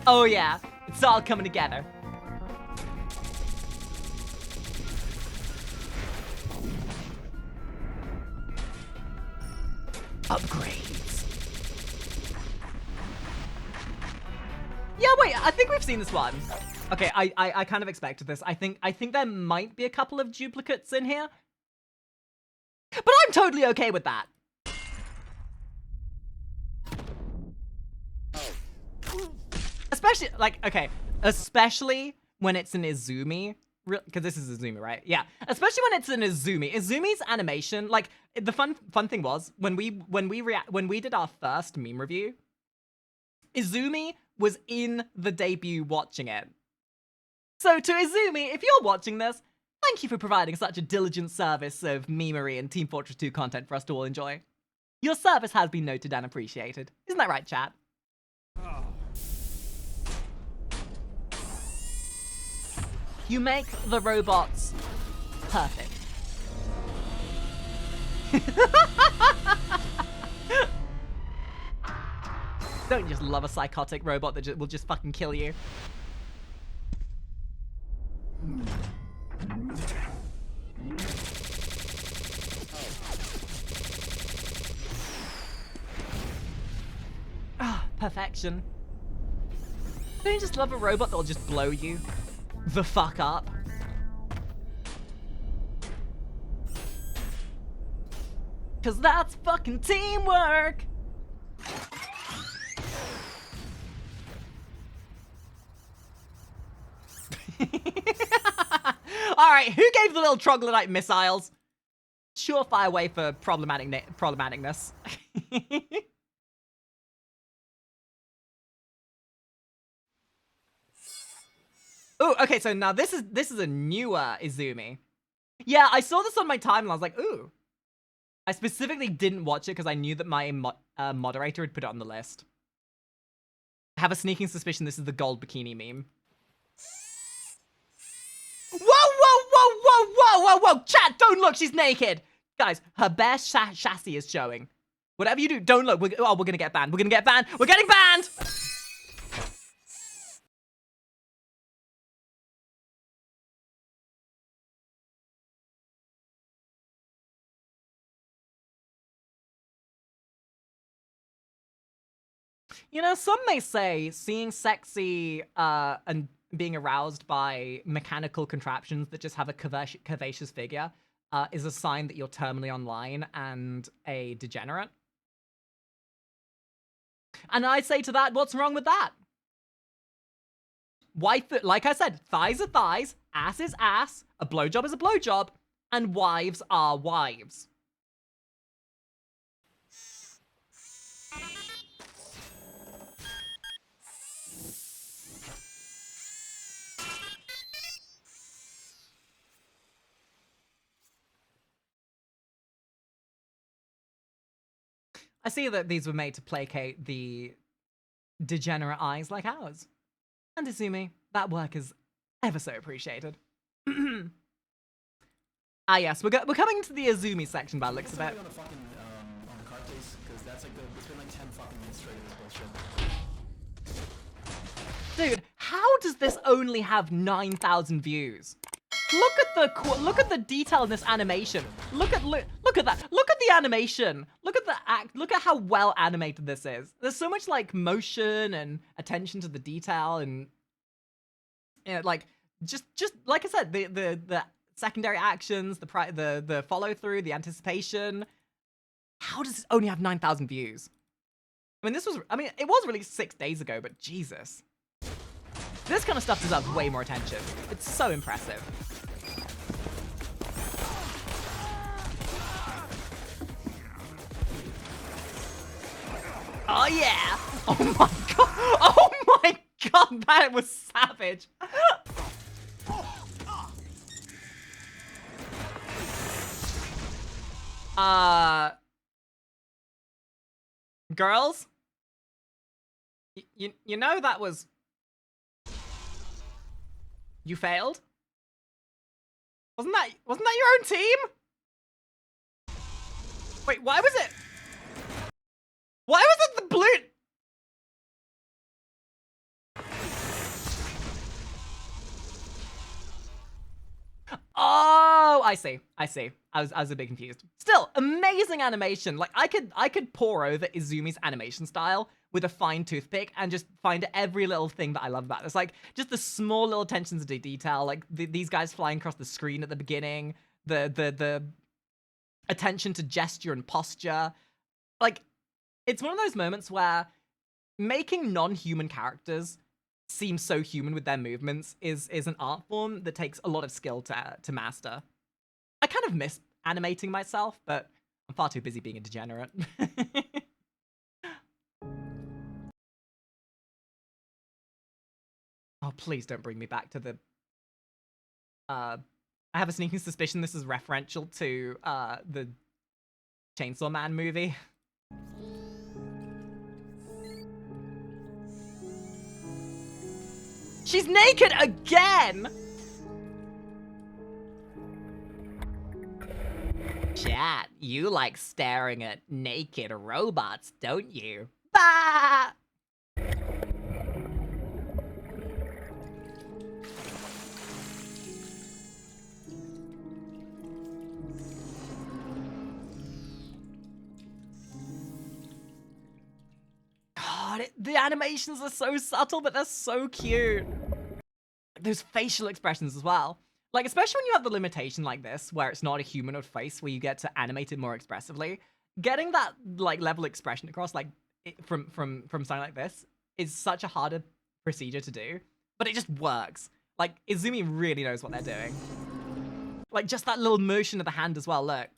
Speaker 1: Oh yeah. It's all coming together. Upgrades. Yeah, wait, I think we've seen this one. Okay, I kind of expected this. I think there might be a couple of duplicates in here. But I'm totally okay with that. Especially, like, okay, especially when it's an Izumi, because this is Izumi, right? Yeah, especially when it's an Izumi. Izumi's animation, like, the fun thing was, when we did our first meme review, Izumi was in the debut watching it. So to Izumi, if you're watching this, thank you for providing such a diligent service of memery and Team Fortress 2 content for us to all enjoy. Your service has been noted and appreciated. Isn't that right, chat? You make the robots perfect. Don't just love a psychotic robot that will just fucking kill you. Ah, perfection. Don't you just love a robot that will just blow you the fuck up? Cause that's fucking teamwork! Alright, who gave the little troglodyte missiles? Surefire way for problematicness. Ooh, okay, so now this is a newer Izumi. Yeah, I saw this on my timeline. I was like, ooh. I specifically didn't watch it because I knew that my moderator had put it on the list. I have a sneaking suspicion this is the gold bikini meme. Whoa, whoa, whoa, whoa, whoa, whoa, whoa! Chat, don't look, she's naked! Guys, her bare chassis is showing. Whatever you do, don't look. We're gonna get banned. We're gonna get banned. We're getting banned! You know, some may say seeing sexy and being aroused by mechanical contraptions that just have a curvaceous figure is a sign that you're terminally online and a degenerate. And I say to that, what's wrong with that? Like I said, thighs are thighs, ass is ass, a blowjob is a blowjob, and wives are wives. I see that these were made to placate the degenerate eyes like ours. And Izumi, that work is ever so appreciated. Ah yes, we're coming to the Izumi section by the looks of it.
Speaker 16: On the fucking on the card case, because that's like it's been like 10 fucking minutes straight of this bullshit.
Speaker 1: Dude, how does this only have 9,000 views? Look at the detail in this animation. Look at that. Look at the animation. Look at the act. Look at how well animated this is. There's so much like motion and attention to the detail, and you know, like just like I said, the secondary actions, the follow through, the anticipation. How does this only have 9,000 views? I mean, it was released 6 days ago, but Jesus. This kind of stuff deserves way more attention. It's so impressive. Oh yeah! Oh my god! Oh my god, that was savage! Girls? You know that was... You failed? Wasn't that your own team? Wait, why was it... Why was it the blue... Oh, I see. I was a bit confused. Still, amazing animation. Like I could pore over Izumi's animation style with a fine toothpick and just find every little thing that I love about it. It's like just the small little attentions to detail, like these guys flying across the screen at the beginning, the attention to gesture and posture. Like it's one of those moments where making non-human characters seem so human with their movements is an art form that takes a lot of skill to master. I kind of miss animating myself, but I'm far too busy being a degenerate. Oh, please don't bring me back to the... I have a sneaking suspicion this is referential to the Chainsaw Man movie. She's naked again! Chat, you like staring at naked robots, don't you? Bah! God, the animations are so subtle, but they're so cute. Those facial expressions as well. Like, especially when you have the limitation like this, where it's not a humanoid face, where you get to animate it more expressively, getting that, like, level expression across, like, from something like this is such a harder procedure to do, but it just works. Like, Izumi really knows what they're doing. Like, just that little motion of the hand as well, look.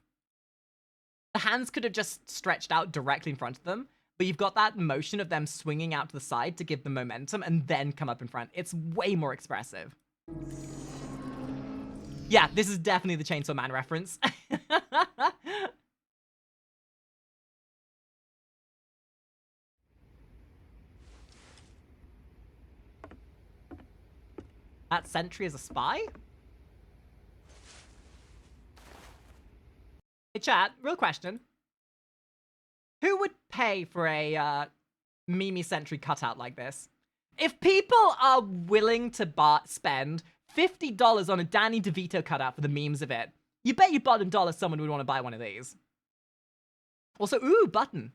Speaker 1: The hands could have just stretched out directly in front of them, but you've got that motion of them swinging out to the side to give them momentum and then come up in front. It's way more expressive. Yeah, this is definitely the Chainsaw Man reference. That Sentry is a spy? Hey chat, real question. Who would pay for a Mimi Sentry cutout like this? If people are willing to spend $50 on a Danny DeVito cutout for the memes of it, you bet your bottom dollar someone would want to buy one of these. Also, ooh, button.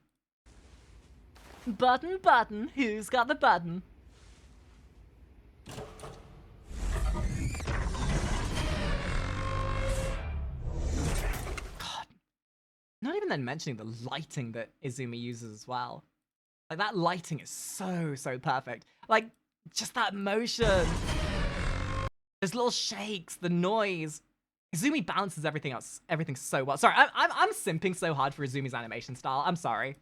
Speaker 1: Button, who's got the button? God. Not even then mentioning the lighting that Izumi uses as well. Like, that lighting is so, so perfect. Like, just that motion. Those little shakes, the noise. Izumi balances everything so well. Sorry, I'm simping so hard for Izumi's animation style. I'm sorry.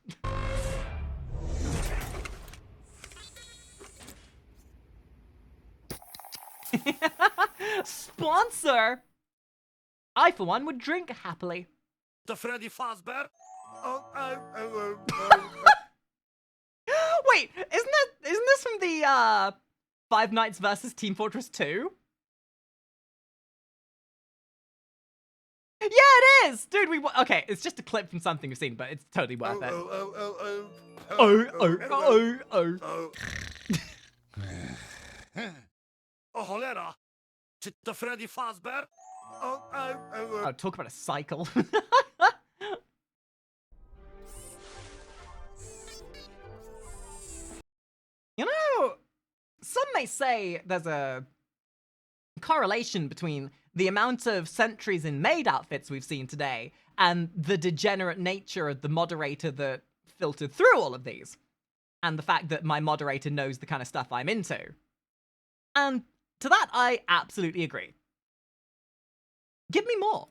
Speaker 1: Sponsor! I, for one, would drink happily.
Speaker 2: The Freddy Fazbear?
Speaker 1: Wait, isn't this from the Five Nights versus Team Fortress 2? Yeah, it is! Dude, okay, it's just a clip from something we've seen, but it's totally worth it.
Speaker 2: Oh, cholera! The Freddy Fazbear?
Speaker 1: Oh, talk about a cycle. You know, some may say there's a correlation between the amount of sentries in Maid outfits we've seen today and the degenerate nature of the moderator that filtered through all of these, and the fact that my moderator knows the kind of stuff I'm into. And to that, I absolutely agree. Give me more.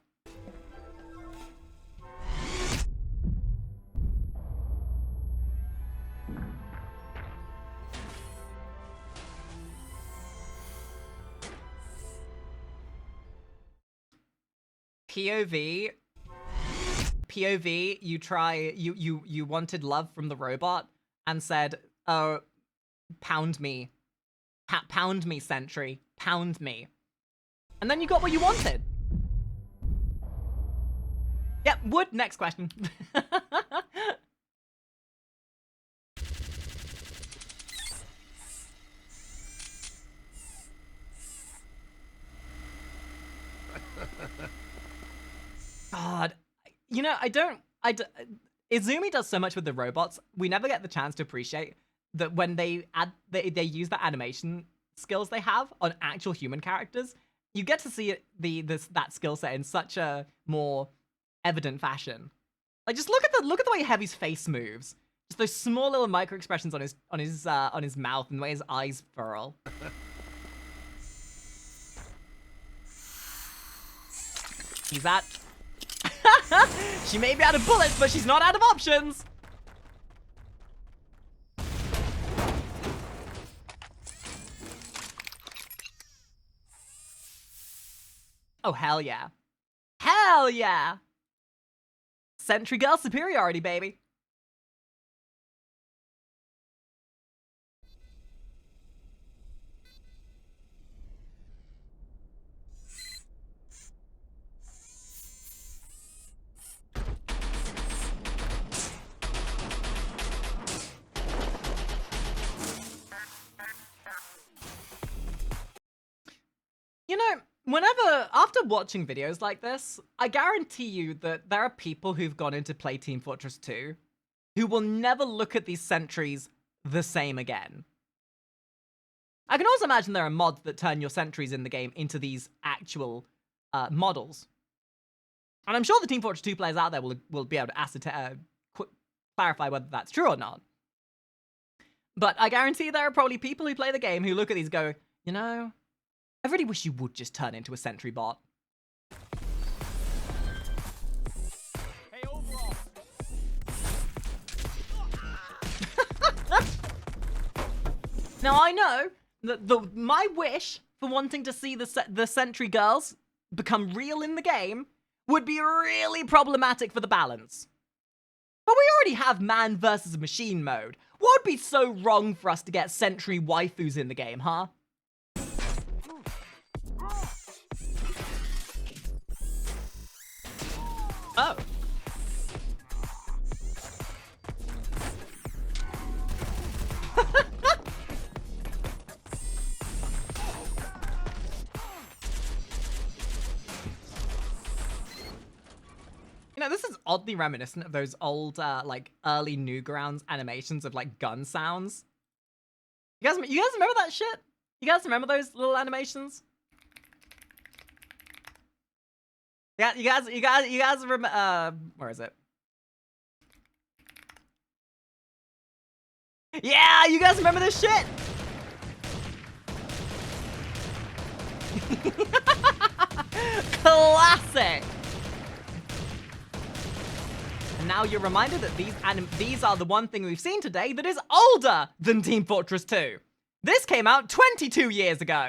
Speaker 1: POV, you wanted love from the robot and said, oh, pound me. Pound me, Sentry. Pound me. And then you got what you wanted. Yep, wood. Next question. God, you know, Izumi does so much with the robots. We never get the chance to appreciate that when they use the animation skills they have on actual human characters. You get to see that skill set in such a more evident fashion. Like, just look at the way Heavy's face moves. Just those small little micro expressions on his mouth and the way his eyes furl. He's at. She may be out of bullets, but she's not out of options. Oh, hell yeah. Hell yeah! Sentry girl superiority, baby. You know, after watching videos like this, I guarantee you that there are people who've gone into play Team Fortress 2 who will never look at these sentries the same again. I can also imagine there are mods that turn your sentries in the game into these actual models. And I'm sure the Team Fortress 2 players out there will be able to clarify whether that's true or not. But I guarantee there are probably people who play the game who look at these and go, you know, I really wish you would just turn into a sentry bot.
Speaker 12: Hey, overall.
Speaker 1: Now I know that my wish for wanting to see the sentry girls become real in the game would be really problematic for the balance. But we already have man versus machine mode. What would be so wrong for us to get sentry waifus in the game, huh? Oh. You know, this is oddly reminiscent of those old, like, early Newgrounds animations of, like, gun sounds. You guys remember that shit? You guys remember those little animations? Yeah, you guys remember, where is it? Yeah, you guys remember this shit? Classic. And now you're reminded that these are the one thing we've seen today that is older than Team Fortress 2. This came out 22 years ago.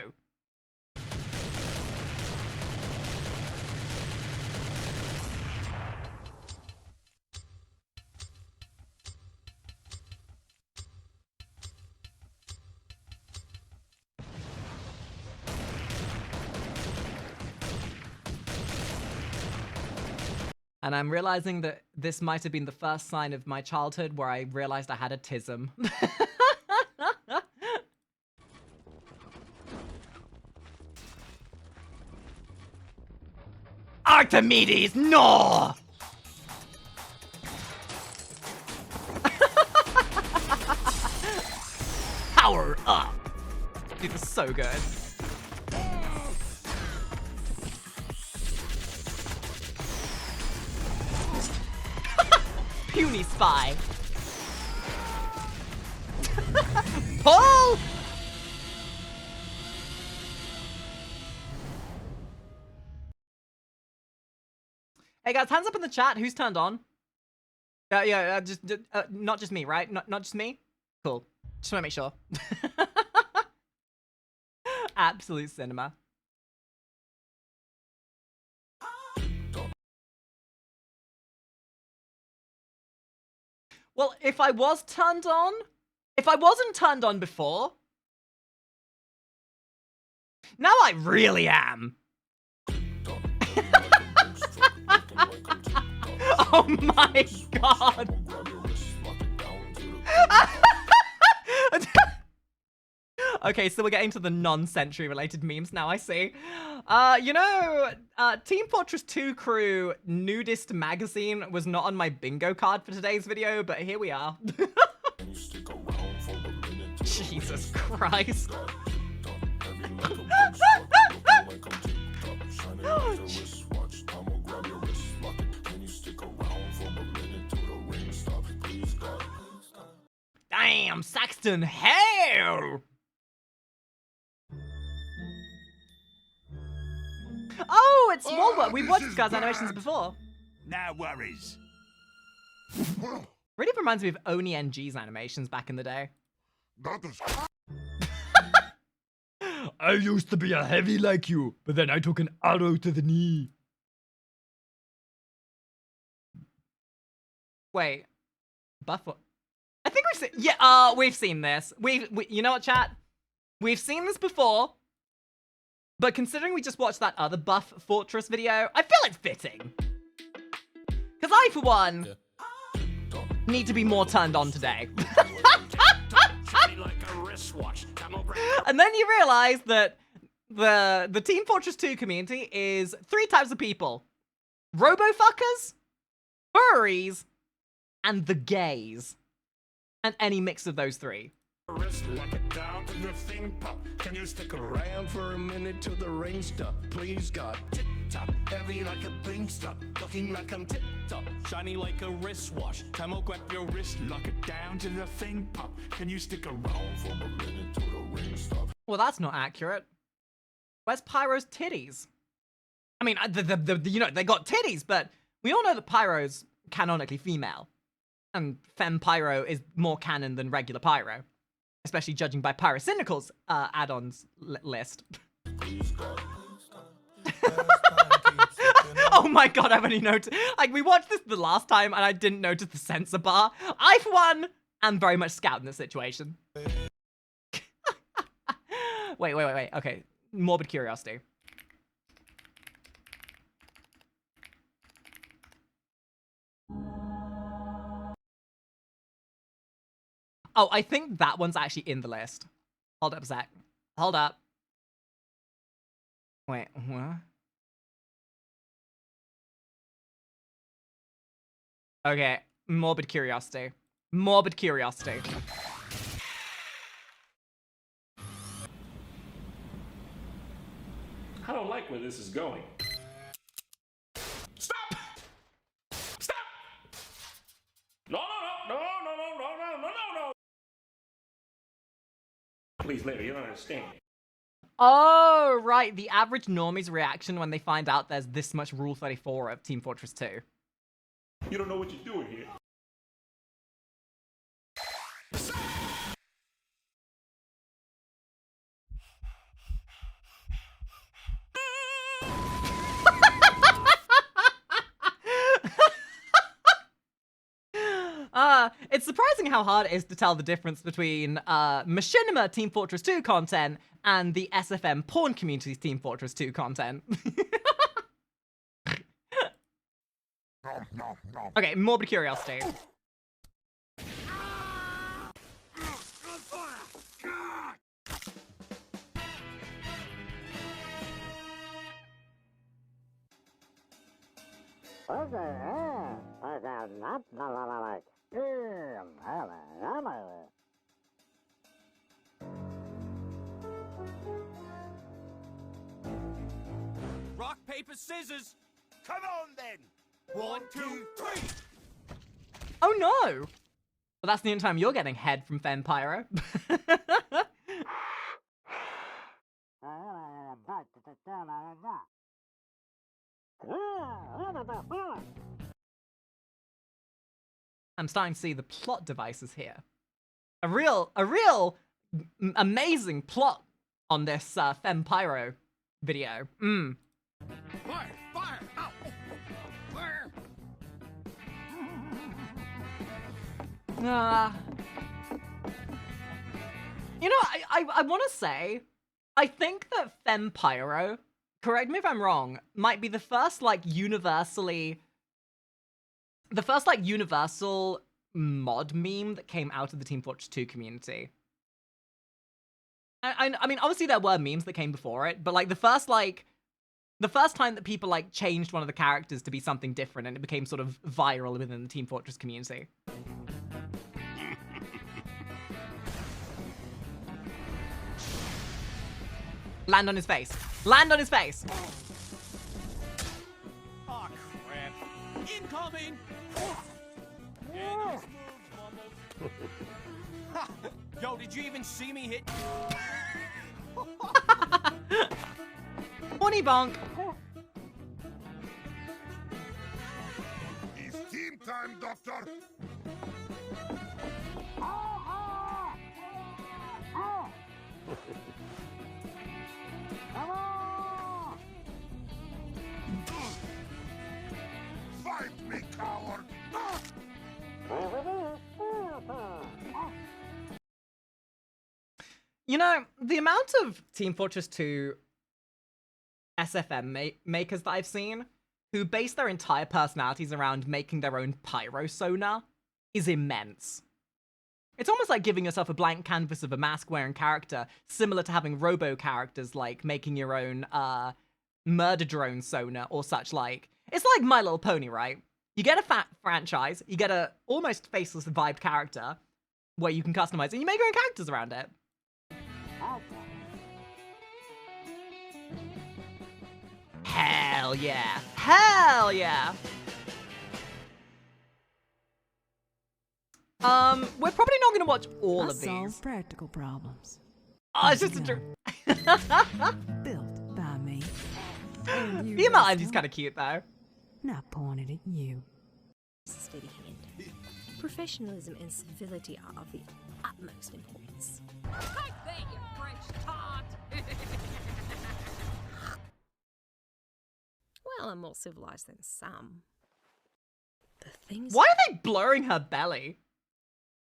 Speaker 1: And I'm realizing that this might have been the first sign of my childhood where I realized I had autism. Archimedes, no! Power up! Dude, this is so good. Puny spy. Pull! Hey guys, hands up in the chat. Who's turned on? Just not just me, right? Not just me. Cool. Just want to make sure. Absolute cinema. Well, if I was turned on, if I wasn't turned on before, now I really am. Oh my god. Okay, so we're getting to the non-Sentry related memes now, I see. You know, Team Fortress 2 crew nudist magazine was not on my bingo card for today's video, but here we are. Jesus Christ. Damn, Saxton, hell! Oh, it's Smallwood. We've watched this guy's animations before.
Speaker 2: No worries.
Speaker 1: Really reminds me of Oni NG's animations back in the day. I used to be a heavy like you, but then I took an arrow to the knee. Wait, Buffalo. I think we've seen. Yeah, we've seen this. You know what, chat? We've seen this before. But considering we just watched that other Buff Fortress video, I feel it's fitting. Because I, for one, need to be more turned on today. And then you realize that the Team Fortress 2 community is 3 types of people. Robofuckers, furries, and the gays. And any mix of those 3.
Speaker 17: Lock it down to the thing pop. Can you stick around for a minute till the rain stop? Please God. Tip top, heavy like a pink stop. Looking like I'm tip top, shiny like a wristwatch. Time will grab your wrist. Lock it down to the thing pop. Can you stick around for a minute till the rain stop?
Speaker 1: Well, that's not accurate. Where's Pyro's titties? I mean, you know, they got titties, but we all know that Pyro's canonically female. And Fem Pyro is more canon than regular Pyro. Especially judging by Pyrocynical's add-ons list. Oh my god, I've only noticed. Like, we watched this the last time and I didn't notice the censor bar. I, for one, am very much scouting this situation. Wait. Okay, morbid curiosity. Oh, I think that one's actually in the list. Hold up a sec. Hold up. Wait, what? Okay, morbid curiosity. Morbid curiosity.
Speaker 18: I don't like where this is going. Stop! Stop! No, no, no, no, no, no, no, no, no, no, no!
Speaker 17: days later. You don't understand.
Speaker 1: Oh, right. The average normie's reaction when they find out there's this much Rule 34 of Team Fortress 2.
Speaker 17: You don't know what you're doing here.
Speaker 1: It's surprising how hard it is to tell the difference between Machinima Team Fortress 2 content and the SFM porn community's Team Fortress 2 content. Okay, morbid curiosity.
Speaker 12: Rock, paper, scissors.
Speaker 2: Come on then.
Speaker 12: 1, 2, 3.
Speaker 1: Oh no! Well, that's the only time you're getting head from Fem Pyro. I'm starting to see the plot devices here. A real amazing plot on this Fem Pyro video.
Speaker 2: Fire! Fire! Ow! Fire!
Speaker 1: You know, I want to say, I think that Fem Pyro, correct me if I'm wrong, might be the first universal mod meme that came out of the Team Fortress 2 community. I mean, obviously there were memes that came before it, but the first time that people changed one of the characters to be something different and it became sort of viral within the Team Fortress community. Land on his face. Land on his face.
Speaker 12: Oh, crap. Incoming! Yo, did you even see me hit?
Speaker 1: Horny bonk.
Speaker 2: It's team time, Doctor. Fight me, coward!
Speaker 1: You know, the amount of Team Fortress 2 SFM makers that I've seen who base their entire personalities around making their own pyro sonar is immense. It's almost like giving yourself a blank canvas of a mask-wearing character, similar to having robo-characters like making your own murder drone sonar or such like. It's like My Little Pony, right? You get a franchise, you get a almost faceless vibed character where you can customize it, and you make your own characters around it. Hell yeah. Hell yeah. We're probably not going to watch all of these.
Speaker 8: Solve practical problems.
Speaker 1: Oh, it's just a
Speaker 8: Built by me.
Speaker 1: The emoji's kind of cute, though.
Speaker 8: Not pointed at you.
Speaker 18: Steady hand. Professionalism and civility are of the utmost importance.
Speaker 19: Take that, you French tart!
Speaker 18: Well, I'm more civilized than some. The things.
Speaker 1: Why are they blurring her belly?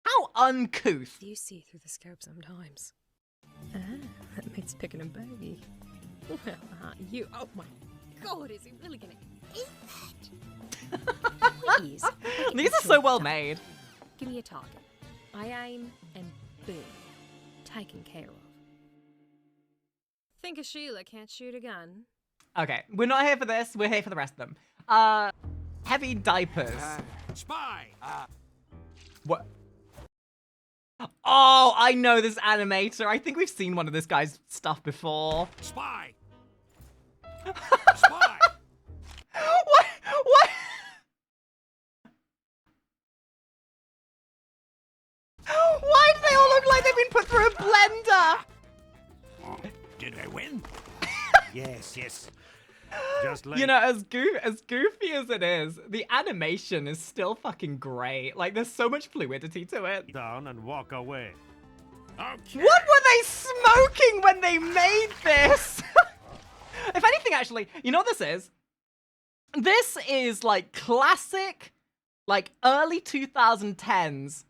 Speaker 1: How uncouth.
Speaker 18: You see through the scope sometimes. Ah, that means picking a baby. Well, aren't you? Oh my god, is he really gonna eat that? Please.
Speaker 1: These are so well made.
Speaker 18: Give me a target. I aim and boom. Taken care of. Think a Sheila can't shoot a gun?
Speaker 1: Okay, we're not here for this. We're here for the rest of them. Heavy diapers.
Speaker 2: Spy!
Speaker 1: What? Oh, I know this animator. I think we've seen one of this guy's stuff before.
Speaker 2: Spy! Spy!
Speaker 1: What? What? Why do they all look like they've been put through a blender?
Speaker 2: Yes, yes. Just like
Speaker 1: You know, as goofy as it is, the animation is still fucking great. Like, there's so much fluidity to it.
Speaker 2: down and walk away. Okay.
Speaker 1: What were they smoking when they made this? If anything, actually, you know what this is? This is like classic, like early 2010s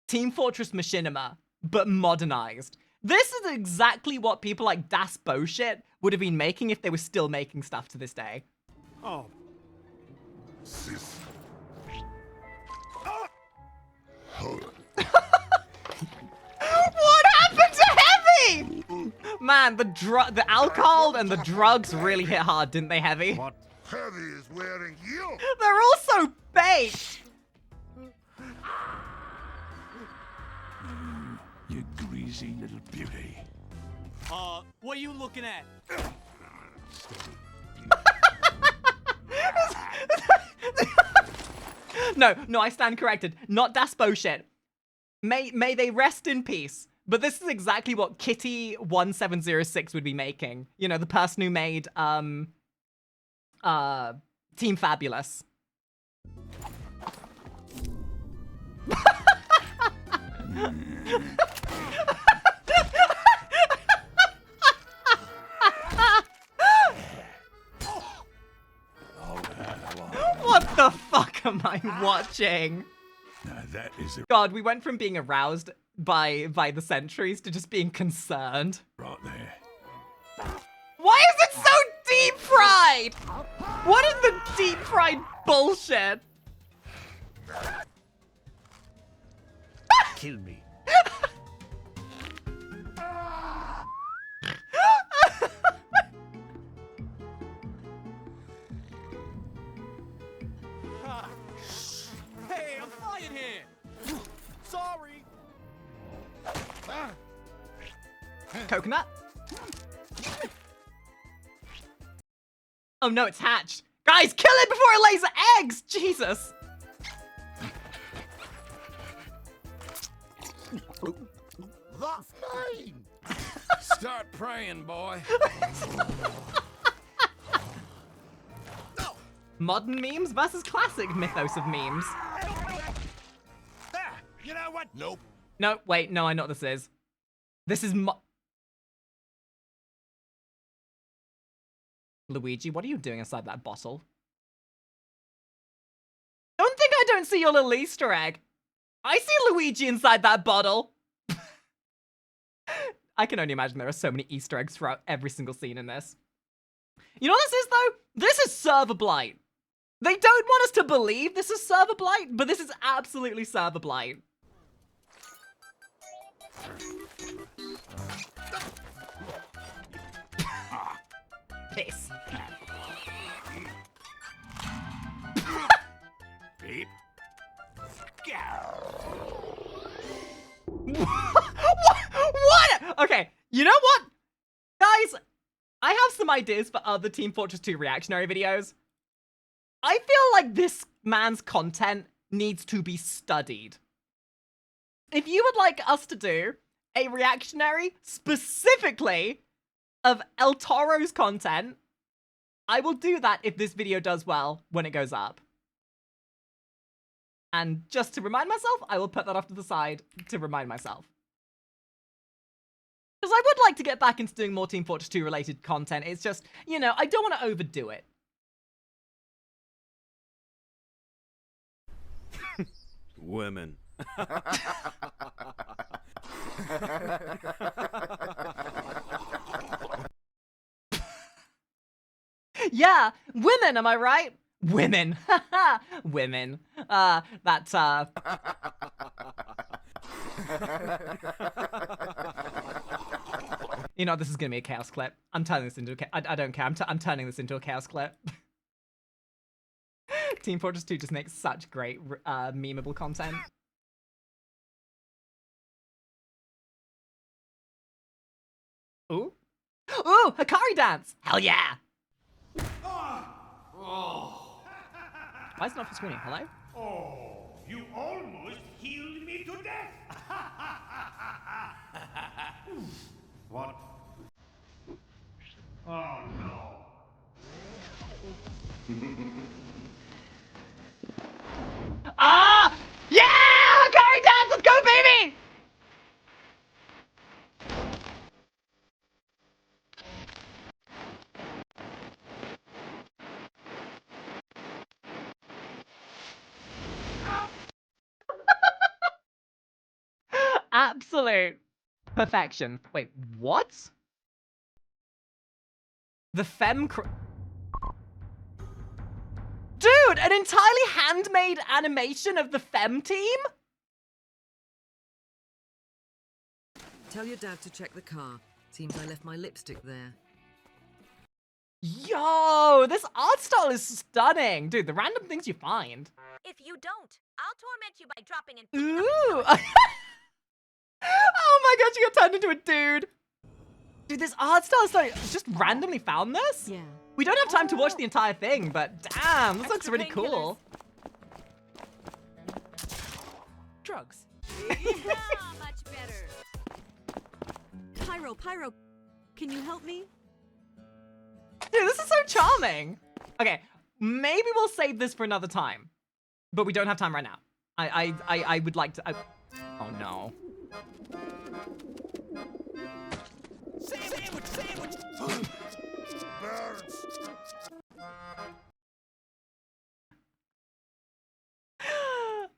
Speaker 1: Team Fortress Machinima, but modernized. This is exactly what people like Das Bullshit would have been making if they were still making stuff to this day.
Speaker 2: Oh.
Speaker 1: What happened to Heavy? Man, the alcohol and the drugs really hit hard, didn't they, Heavy?
Speaker 2: What? Heavy is wearing you.
Speaker 1: They're also baked.
Speaker 17: You greasy little beauty.
Speaker 16: What are you looking at?
Speaker 1: No, I stand corrected. Not Das Bullshit. May they rest in peace. But this is exactly what Kitty1706 would be making. You know, the person who made Team Fabulous. What the fuck am I watching?
Speaker 17: Now that is
Speaker 1: God, we went from being aroused by the sentries to just being concerned.
Speaker 17: right there.
Speaker 1: Why is it so deep fried? What is the deep fried bullshit?
Speaker 2: Kill me.
Speaker 16: Hey, I'm flying here. Sorry.
Speaker 1: Coconut? Oh no, it's hatched. Guys, kill it before it lays eggs! Jesus!
Speaker 17: That's mine. Start praying, boy.
Speaker 1: Modern memes versus classic mythos of memes.
Speaker 2: You know what? Nope.
Speaker 1: No, wait, no, I know what this is. This is Luigi, what are you doing inside that bottle? Don't think I don't see your little Easter egg. I see Luigi inside that bottle. I can only imagine there are so many Easter eggs throughout every single scene in this. You know what this is, though? This is server blight. They don't want us to believe this is server blight, but this is absolutely server blight. Piss.
Speaker 2: Beep.
Speaker 1: What? Okay, you know what? Guys, I have some ideas for other Team Fortress 2 reactionary videos. I feel like this man's content needs to be studied. If you would like us to do a reactionary specifically of El Toro's content, I will do that if this video does well when it goes up. And just to remind myself, I will put that off to the side to remind myself. Because I would like to get back into doing more Team Fortress 2 related content. It's just, you know, I don't want to overdo it.
Speaker 5: Women.
Speaker 1: Yeah, women, am I right? Women. Women. You know, this is gonna be a chaos clip. I'm turning this into I don't care. I'm turning this into a chaos clip. Team Fortress 2 just makes such great memeable content. Ooh. Ooh, Makari dance! Hell yeah!
Speaker 2: Oh.
Speaker 1: Why is it not for screening? Hello?
Speaker 2: Oh, you almost healed me to death. What? Oh no.
Speaker 1: Ah! Yeah! Makari dance! Let's go, baby! Absolute perfection. Wait, what? The Dude, an entirely handmade animation of the Fem team?
Speaker 20: Tell your dad to check the car. Seems I left my lipstick there.
Speaker 1: Yo, this art style is stunning. Dude, the random things you find.
Speaker 19: If you don't, I'll torment you by dropping in.
Speaker 1: Ooh. Oh my gosh, you got turned into a dude. Dude, this art style is like, just randomly found this?
Speaker 8: Yeah.
Speaker 1: We don't have time to watch the entire thing, but damn, this looks really cool.
Speaker 8: Drugs.
Speaker 19: Much better.
Speaker 8: Pyro, can you help me?
Speaker 1: Dude, this is so charming. Okay, maybe we'll save this for another time, but we don't have time right now. I would like to. Oh no.
Speaker 2: Sandwich! Birds!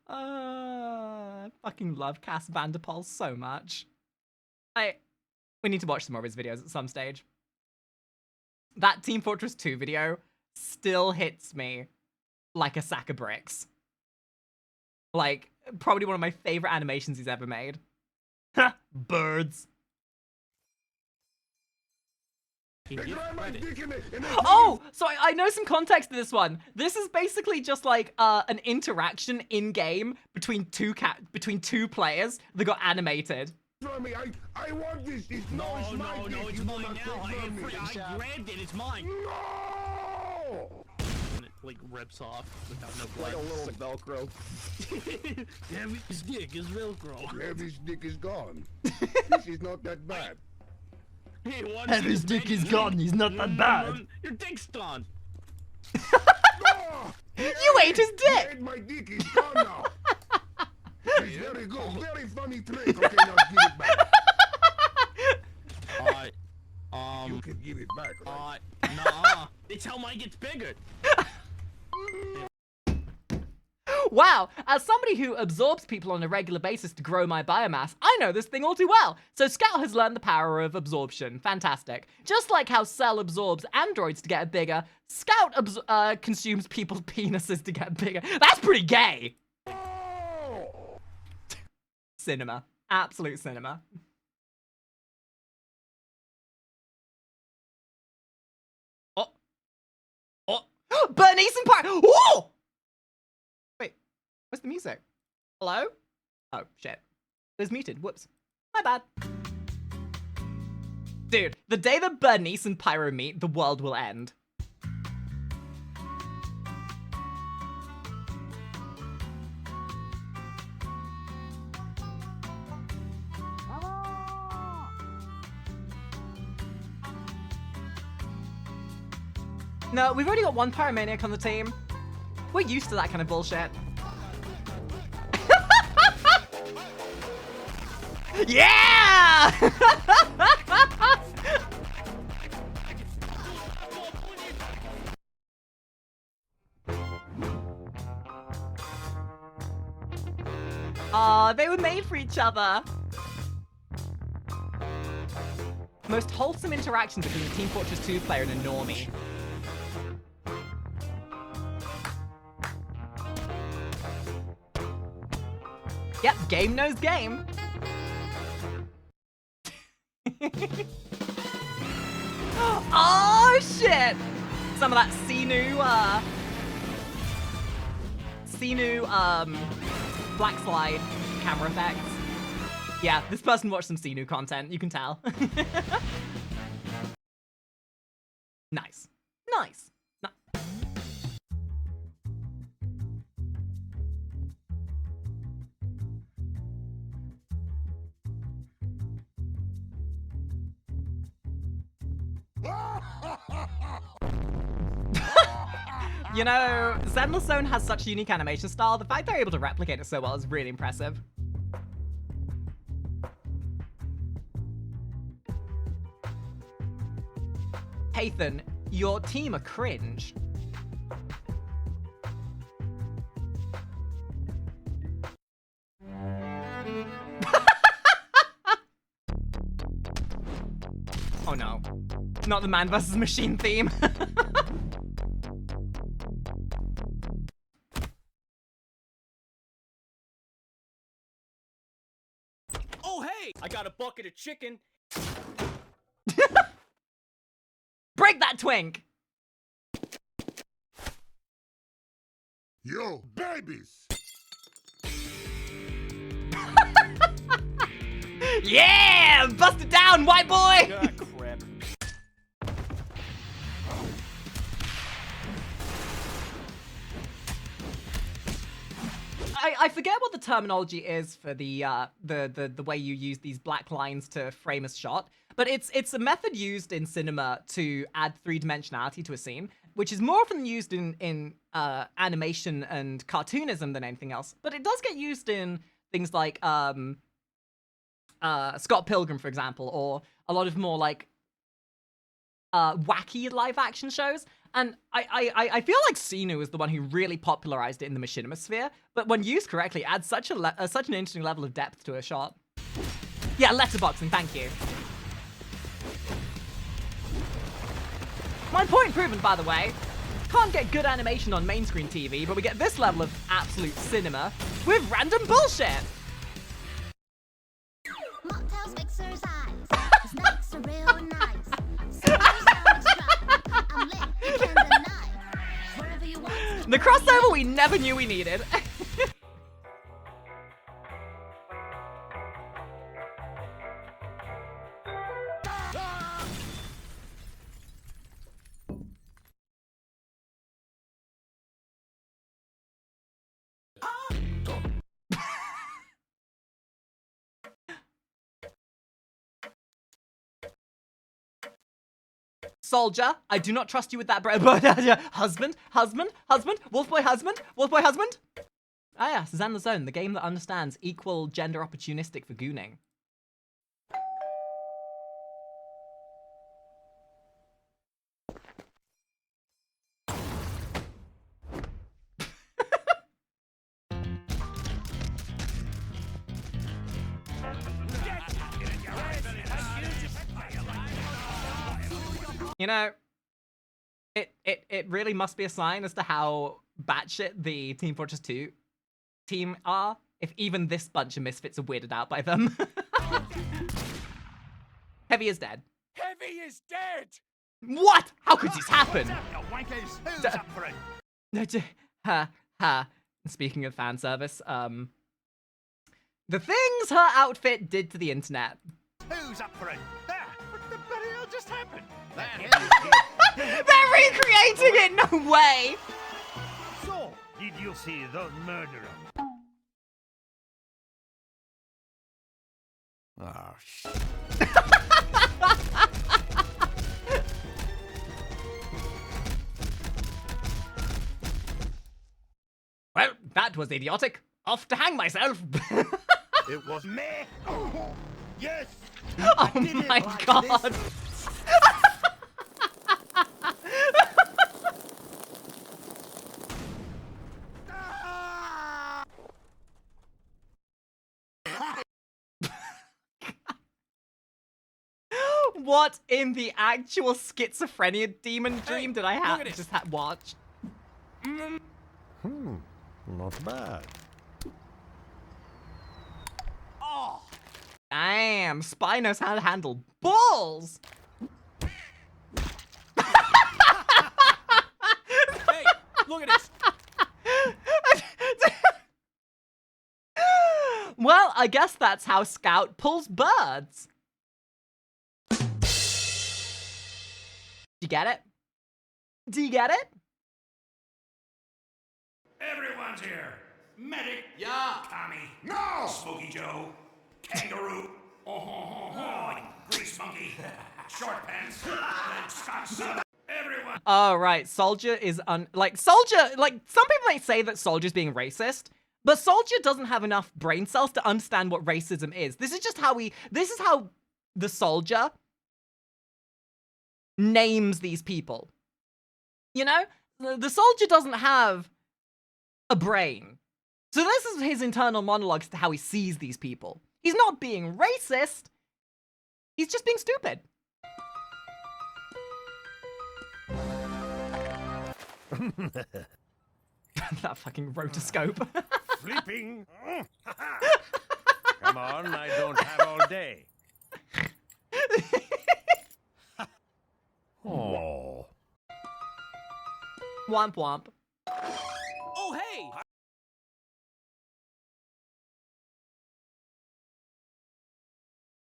Speaker 1: I fucking love Cass Vanderpool so much. We need to watch some more of his videos at some stage. That Team Fortress 2 video still hits me like a sack of bricks. Like, probably one of my favorite animations he's ever made. Birds. Oh, so I know some context to this one. This is basically just like an interaction in game between two players that got animated.
Speaker 17: I want this. It's
Speaker 2: No,
Speaker 17: it's my
Speaker 2: no,
Speaker 17: dick.
Speaker 2: it's
Speaker 17: You
Speaker 2: mine
Speaker 17: will not
Speaker 2: now.
Speaker 17: take
Speaker 2: I
Speaker 17: from me.
Speaker 2: grabbed it. It's mine.
Speaker 17: No!
Speaker 15: And it like rips off without no blood.
Speaker 17: Like a little Velcro.
Speaker 15: Heavy's dick is Velcro.
Speaker 17: Heavy's dick is gone. This is not that bad.
Speaker 15: Hey, what
Speaker 1: Heavy's dick is gone. He's not that bad.
Speaker 15: Your dick's gone.
Speaker 1: You ate his dick.
Speaker 17: My dick is gone now. It's very good. Very funny trick. Okay, now give it back. You can give it back. Right?
Speaker 15: Nah. It's how mine gets bigger.
Speaker 1: Wow, as somebody who absorbs people on a regular basis to grow my biomass, I know this thing all too well. So Scout has learned the power of absorption. Fantastic. Just like how Cell absorbs androids to get bigger, Scout consumes people's penises to get bigger. That's pretty gay. Cinema. Absolute cinema. Oh. Bernice and Pyro. Oh! Wait, where's the music? Hello? Oh, shit. It was muted. Whoops. My bad. Dude, the day that Bernice and Pyro meet, the world will end. No, we've already got one Pyromaniac on the team. We're used to that kind of bullshit. Yeah! Aw, they were made for each other. Most wholesome interaction between a Team Fortress 2 player and a normie. Yep, game knows game. Oh shit! Some of that Sinu black slide camera effects. Yeah, this person watched some Sinu content, you can tell. Nice. Nice. You know, Zenless Zone has such a unique animation style. The fact they're able to replicate it so well is really impressive. Pathan, your team are cringe. Oh no. Not the man versus machine theme.
Speaker 16: Oh, hey! I got a bucket of chicken.
Speaker 1: Break that twink!
Speaker 17: Yo, babies!
Speaker 1: Yeah! Bust it down, white boy!
Speaker 16: Ah, crap.
Speaker 1: I forget what the terminology is for the way you use these black lines to frame a shot, but it's a method used in cinema to add three-dimensionality to a scene, which is more often used in animation and cartoonism than anything else. But it does get used in things like Scott Pilgrim, for example, or a lot of more like wacky live-action shows. And I feel like Sinu is the one who really popularized it in the Machinima sphere, but when used correctly, adds such an interesting level of depth to a shot. Yeah, letterboxing, thank you. My point proven, by the way. Can't get good animation on main screen TV, but we get this level of absolute cinema with random bullshit.
Speaker 3: Mocktails, mixers, eyes. Snacks are real nice.
Speaker 1: The crossover we never knew we needed. Soldier, I do not trust you with that husband, wolf boy husband. Ah yeah, Zen the Zone, the game that understands equal gender opportunistic for gooning. You know, it really must be a sign as to how batshit the Team Fortress 2 team are, if even this bunch of misfits are weirded out by them. Heavy is dead.
Speaker 2: Heavy is dead!
Speaker 1: What? How could this happen?
Speaker 2: Who's up for it?
Speaker 1: Ha. Speaking of fan service, the things her outfit did to the internet.
Speaker 2: Who's up for it? What the bloody hell just happened?
Speaker 1: They're recreating it! No way!
Speaker 2: So, did you see the murderer? Oh, shit.
Speaker 1: Well, that was idiotic. Off to hang myself.
Speaker 2: It was me. Oh, yes.
Speaker 1: Oh my god. What in the actual schizophrenia demon dream did I have just watch?
Speaker 2: Not bad.
Speaker 1: Oh. Damn, Spy knows how to handle balls.
Speaker 16: Hey, look at this.
Speaker 1: Well, I guess that's how Scout pulls birds. Do you get it? Do you get it?
Speaker 2: Everyone's here. Medic. Yeah. Tommy. No. Smokey Joe. Kangaroo. Oh, grease monkey. Short pants. Everyone.
Speaker 1: Oh, right. Soldier is Soldier, some people may say that Soldier's being racist, but Soldier doesn't have enough brain cells to understand what racism is. This is how the Soldier names these people. You know? The Soldier doesn't have a brain. So this is his internal monologues to how he sees these people. He's not being racist. He's just being stupid. That fucking rotoscope.
Speaker 2: Sleeping. Come on, I don't have all day. Oh.
Speaker 1: Womp womp.
Speaker 8: Oh, hey!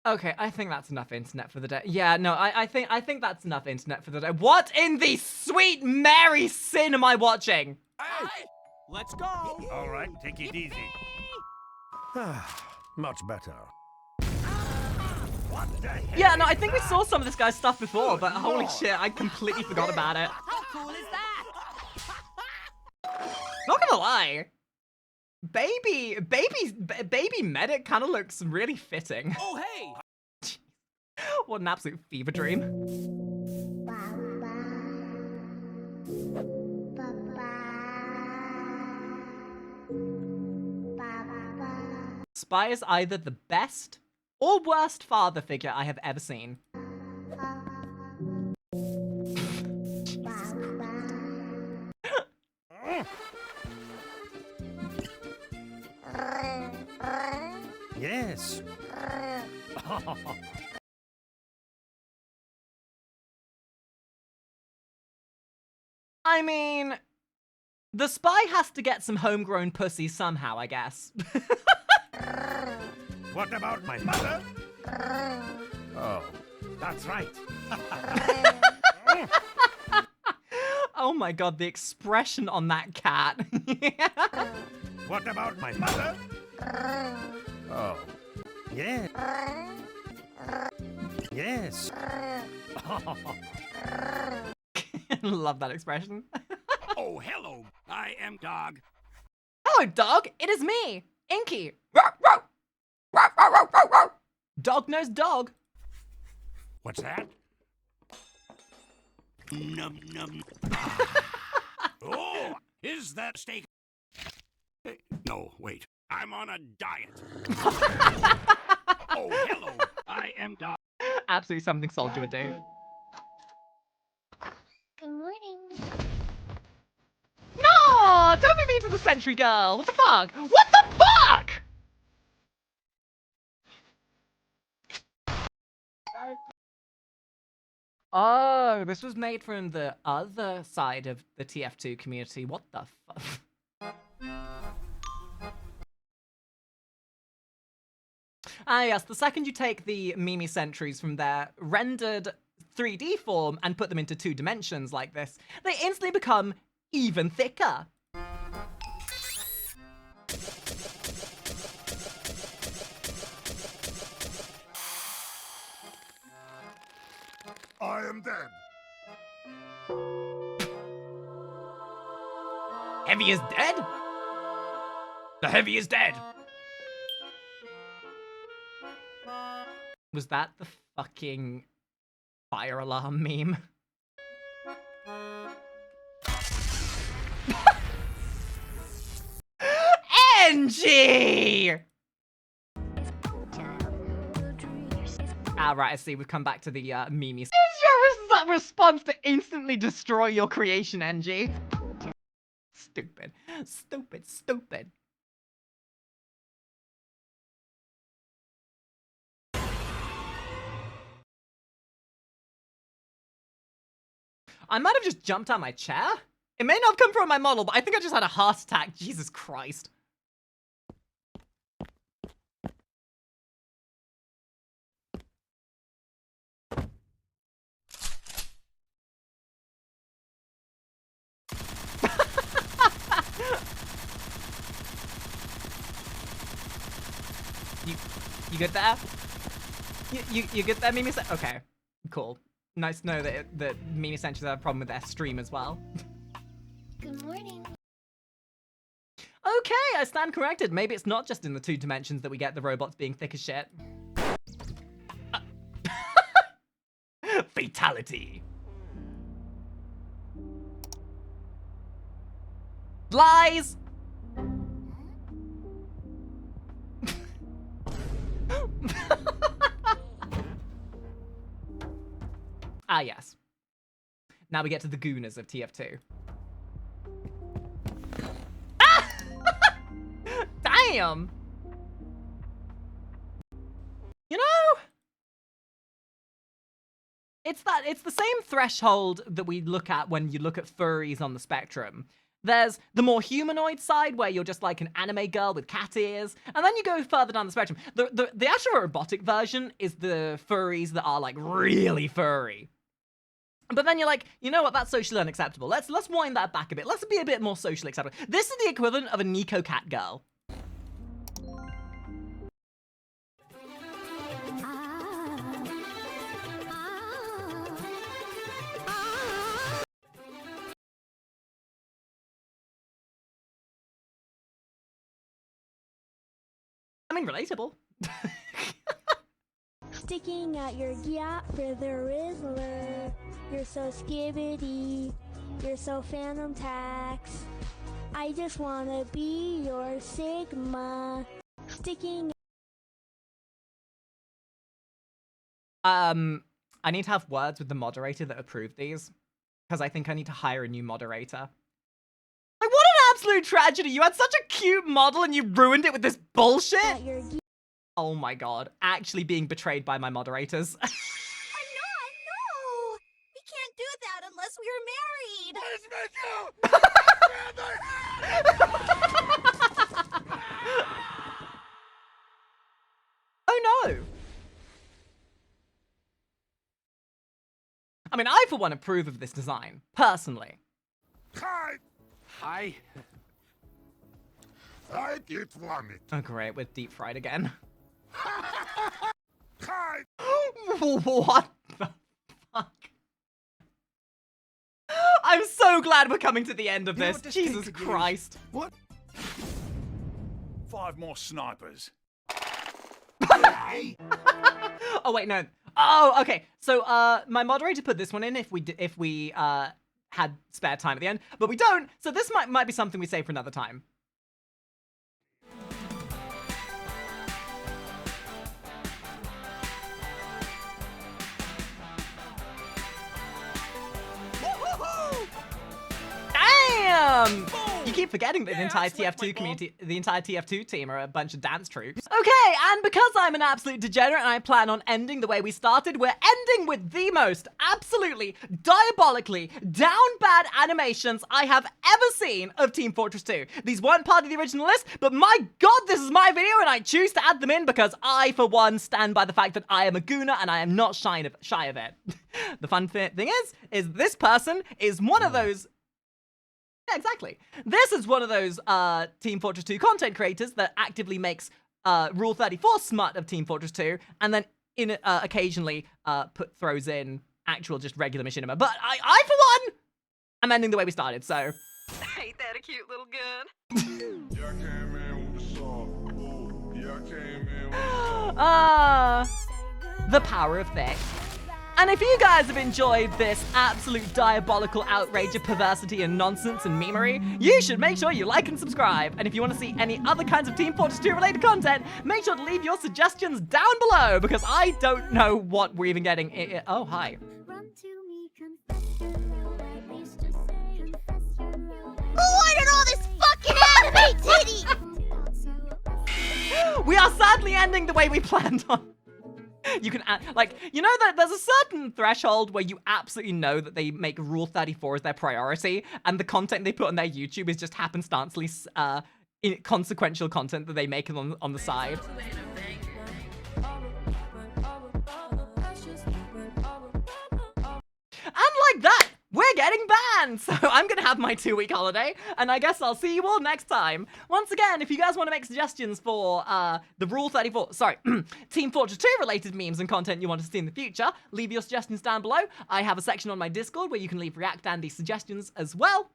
Speaker 1: Okay, I think that's enough internet for the day. Yeah, no, I think that's enough internet for the day. What in the sweet Mary sin am I watching?
Speaker 8: Hey! Let's go!
Speaker 2: All right, take it easy. Much better. What the hell?
Speaker 1: Yeah, no, I think we saw some of this guy's stuff before, but holy shit, I completely forgot about it.
Speaker 19: How cool is that?
Speaker 1: Not gonna lie. Baby medic kind of looks really fitting.
Speaker 8: Oh, hey!
Speaker 1: What an absolute fever dream. Spy is either the best or worst father figure I have ever seen.
Speaker 2: Yes.
Speaker 1: I mean, the spy has to get some homegrown pussy somehow, I guess.
Speaker 2: What about my mother? Oh, that's right.
Speaker 1: Oh my god, the expression on that cat.
Speaker 2: What about my mother? Oh, yeah. Yes.
Speaker 1: Love that expression.
Speaker 2: Oh, hello. I am Dog.
Speaker 1: Hello, dog. It is me, Inky. Dog knows dog.
Speaker 2: What's that? Num num. Oh, is that steak? No, wait. I'm on a diet. Oh, hello. I am Dog.
Speaker 1: Absolutely something Soldier would do.
Speaker 3: Good morning.
Speaker 1: No! Don't be mean to the Sentry girl. What the fuck? What the fuck? Oh, this was made from the other side of the TF2 community. What the fuck? Ah yes, the second you take the Mimi sentries from their rendered 3D form and put them into 2 dimensions like this, they instantly become even thicker.
Speaker 2: I am dead.
Speaker 1: Heavy is dead? The Heavy is dead. Was that the fucking fire alarm meme? NG! Ah, right, I see. We've come back to the Mimi. Is your response to instantly destroy your creation, NG? Stupid. Stupid. Stupid. I might have just jumped out my chair. It may not have come from my model, but I think I just had a heart attack. Jesus Christ. You good there? You get that, Mimi? Okay, cool. Nice to know that Mimi Sentries have a problem with their stream as well.
Speaker 3: Good morning.
Speaker 1: Okay, I stand corrected. Maybe it's not just in the 2 dimensions that we get the robots being thick as shit. Fatality. Lies. Ah, yes. Now we get to the gooners of TF2. Ah! Damn! You know, it's the same threshold that we look at when you look at furries on the spectrum. There's the more humanoid side where you're just like an anime girl with cat ears, and then you go further down the spectrum. The actual robotic version is the furries that are like really furry. But then you're like, you know what, that's socially unacceptable. Let's wind that back a bit. Let's be a bit more socially acceptable. This is the equivalent of a Nico cat girl. I mean, relatable.
Speaker 21: Sticking out your yacht for the Rizzler. You're so skibbity. You're so Phantom Tax. I just wanna be your Sigma. Sticking.
Speaker 1: I need to have words with the moderator that approved these, because I think I need to hire a new moderator. Like, what an absolute tragedy! You had such a cute model and you ruined it with this bullshit! Oh my god, actually being betrayed by my moderators.
Speaker 19: No! We can't do that unless we are married!
Speaker 1: Oh no! I mean, I for one approve of this design, personally.
Speaker 2: Hi! I get vomit.
Speaker 1: Oh great, we're deep fried again.
Speaker 2: Hi!
Speaker 1: What the fuck? I'm so glad we're coming to the end of this. Jesus Christ.
Speaker 2: What? 5 more snipers.
Speaker 1: Oh wait, no. Oh, okay. So my moderator put this one in if we had spare time at the end, but we don't. So this might be something we save for another time. Damn! You keep forgetting that the entire TF2 community, the entire TF2 team are a bunch of dance troops. Okay, and because I'm an absolute degenerate and I plan on ending the way we started, we're ending with the most absolutely diabolically down bad animations I have ever seen of Team Fortress 2. These weren't part of the original list, but my god, this is my video and I choose to add them in because I, for one, stand by the fact that I am a gooner and I am not shy of it. The fun thing is this person is one of those... Yeah, exactly. This is one of those Team Fortress 2 content creators that actively makes Rule 34 smut of Team Fortress 2, and then occasionally throws in actual just regular machinima. But I for one, am ending the way we started, so...
Speaker 20: Ain't that a cute little gun?
Speaker 1: The power of thick. And if you guys have enjoyed this absolute diabolical outrage of perversity and nonsense and memery, you should make sure you like and subscribe. And if you want to see any other kinds of Team Fortress 2 related content, make sure to leave your suggestions down below because I don't know what we're even getting. Oh, hi.
Speaker 19: Who ordered all this fucking anime titty?
Speaker 1: We are sadly ending the way we planned on. You can add, like, you know that there's a certain threshold where you absolutely know that they make Rule 34 as their priority, and the content they put on their YouTube is just happenstancely inconsequential content that they make on the side. And like that, we're getting banned! And so I'm going to have my 2-week holiday, and I guess I'll see you all next time. Once again, if you guys want to make suggestions for the Team Fortress 2 related memes and content you want to see in the future, leave your suggestions down below. I have a section on my Discord where you can leave React Andy suggestions as well.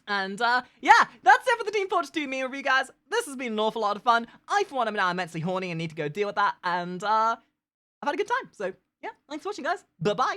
Speaker 1: And yeah, that's it for the Team Fortress 2 meme review, guys. This has been an awful lot of fun. I, for one, am now immensely horny and need to go deal with that. And I've had a good time. So yeah, thanks for watching, guys. Bye-bye.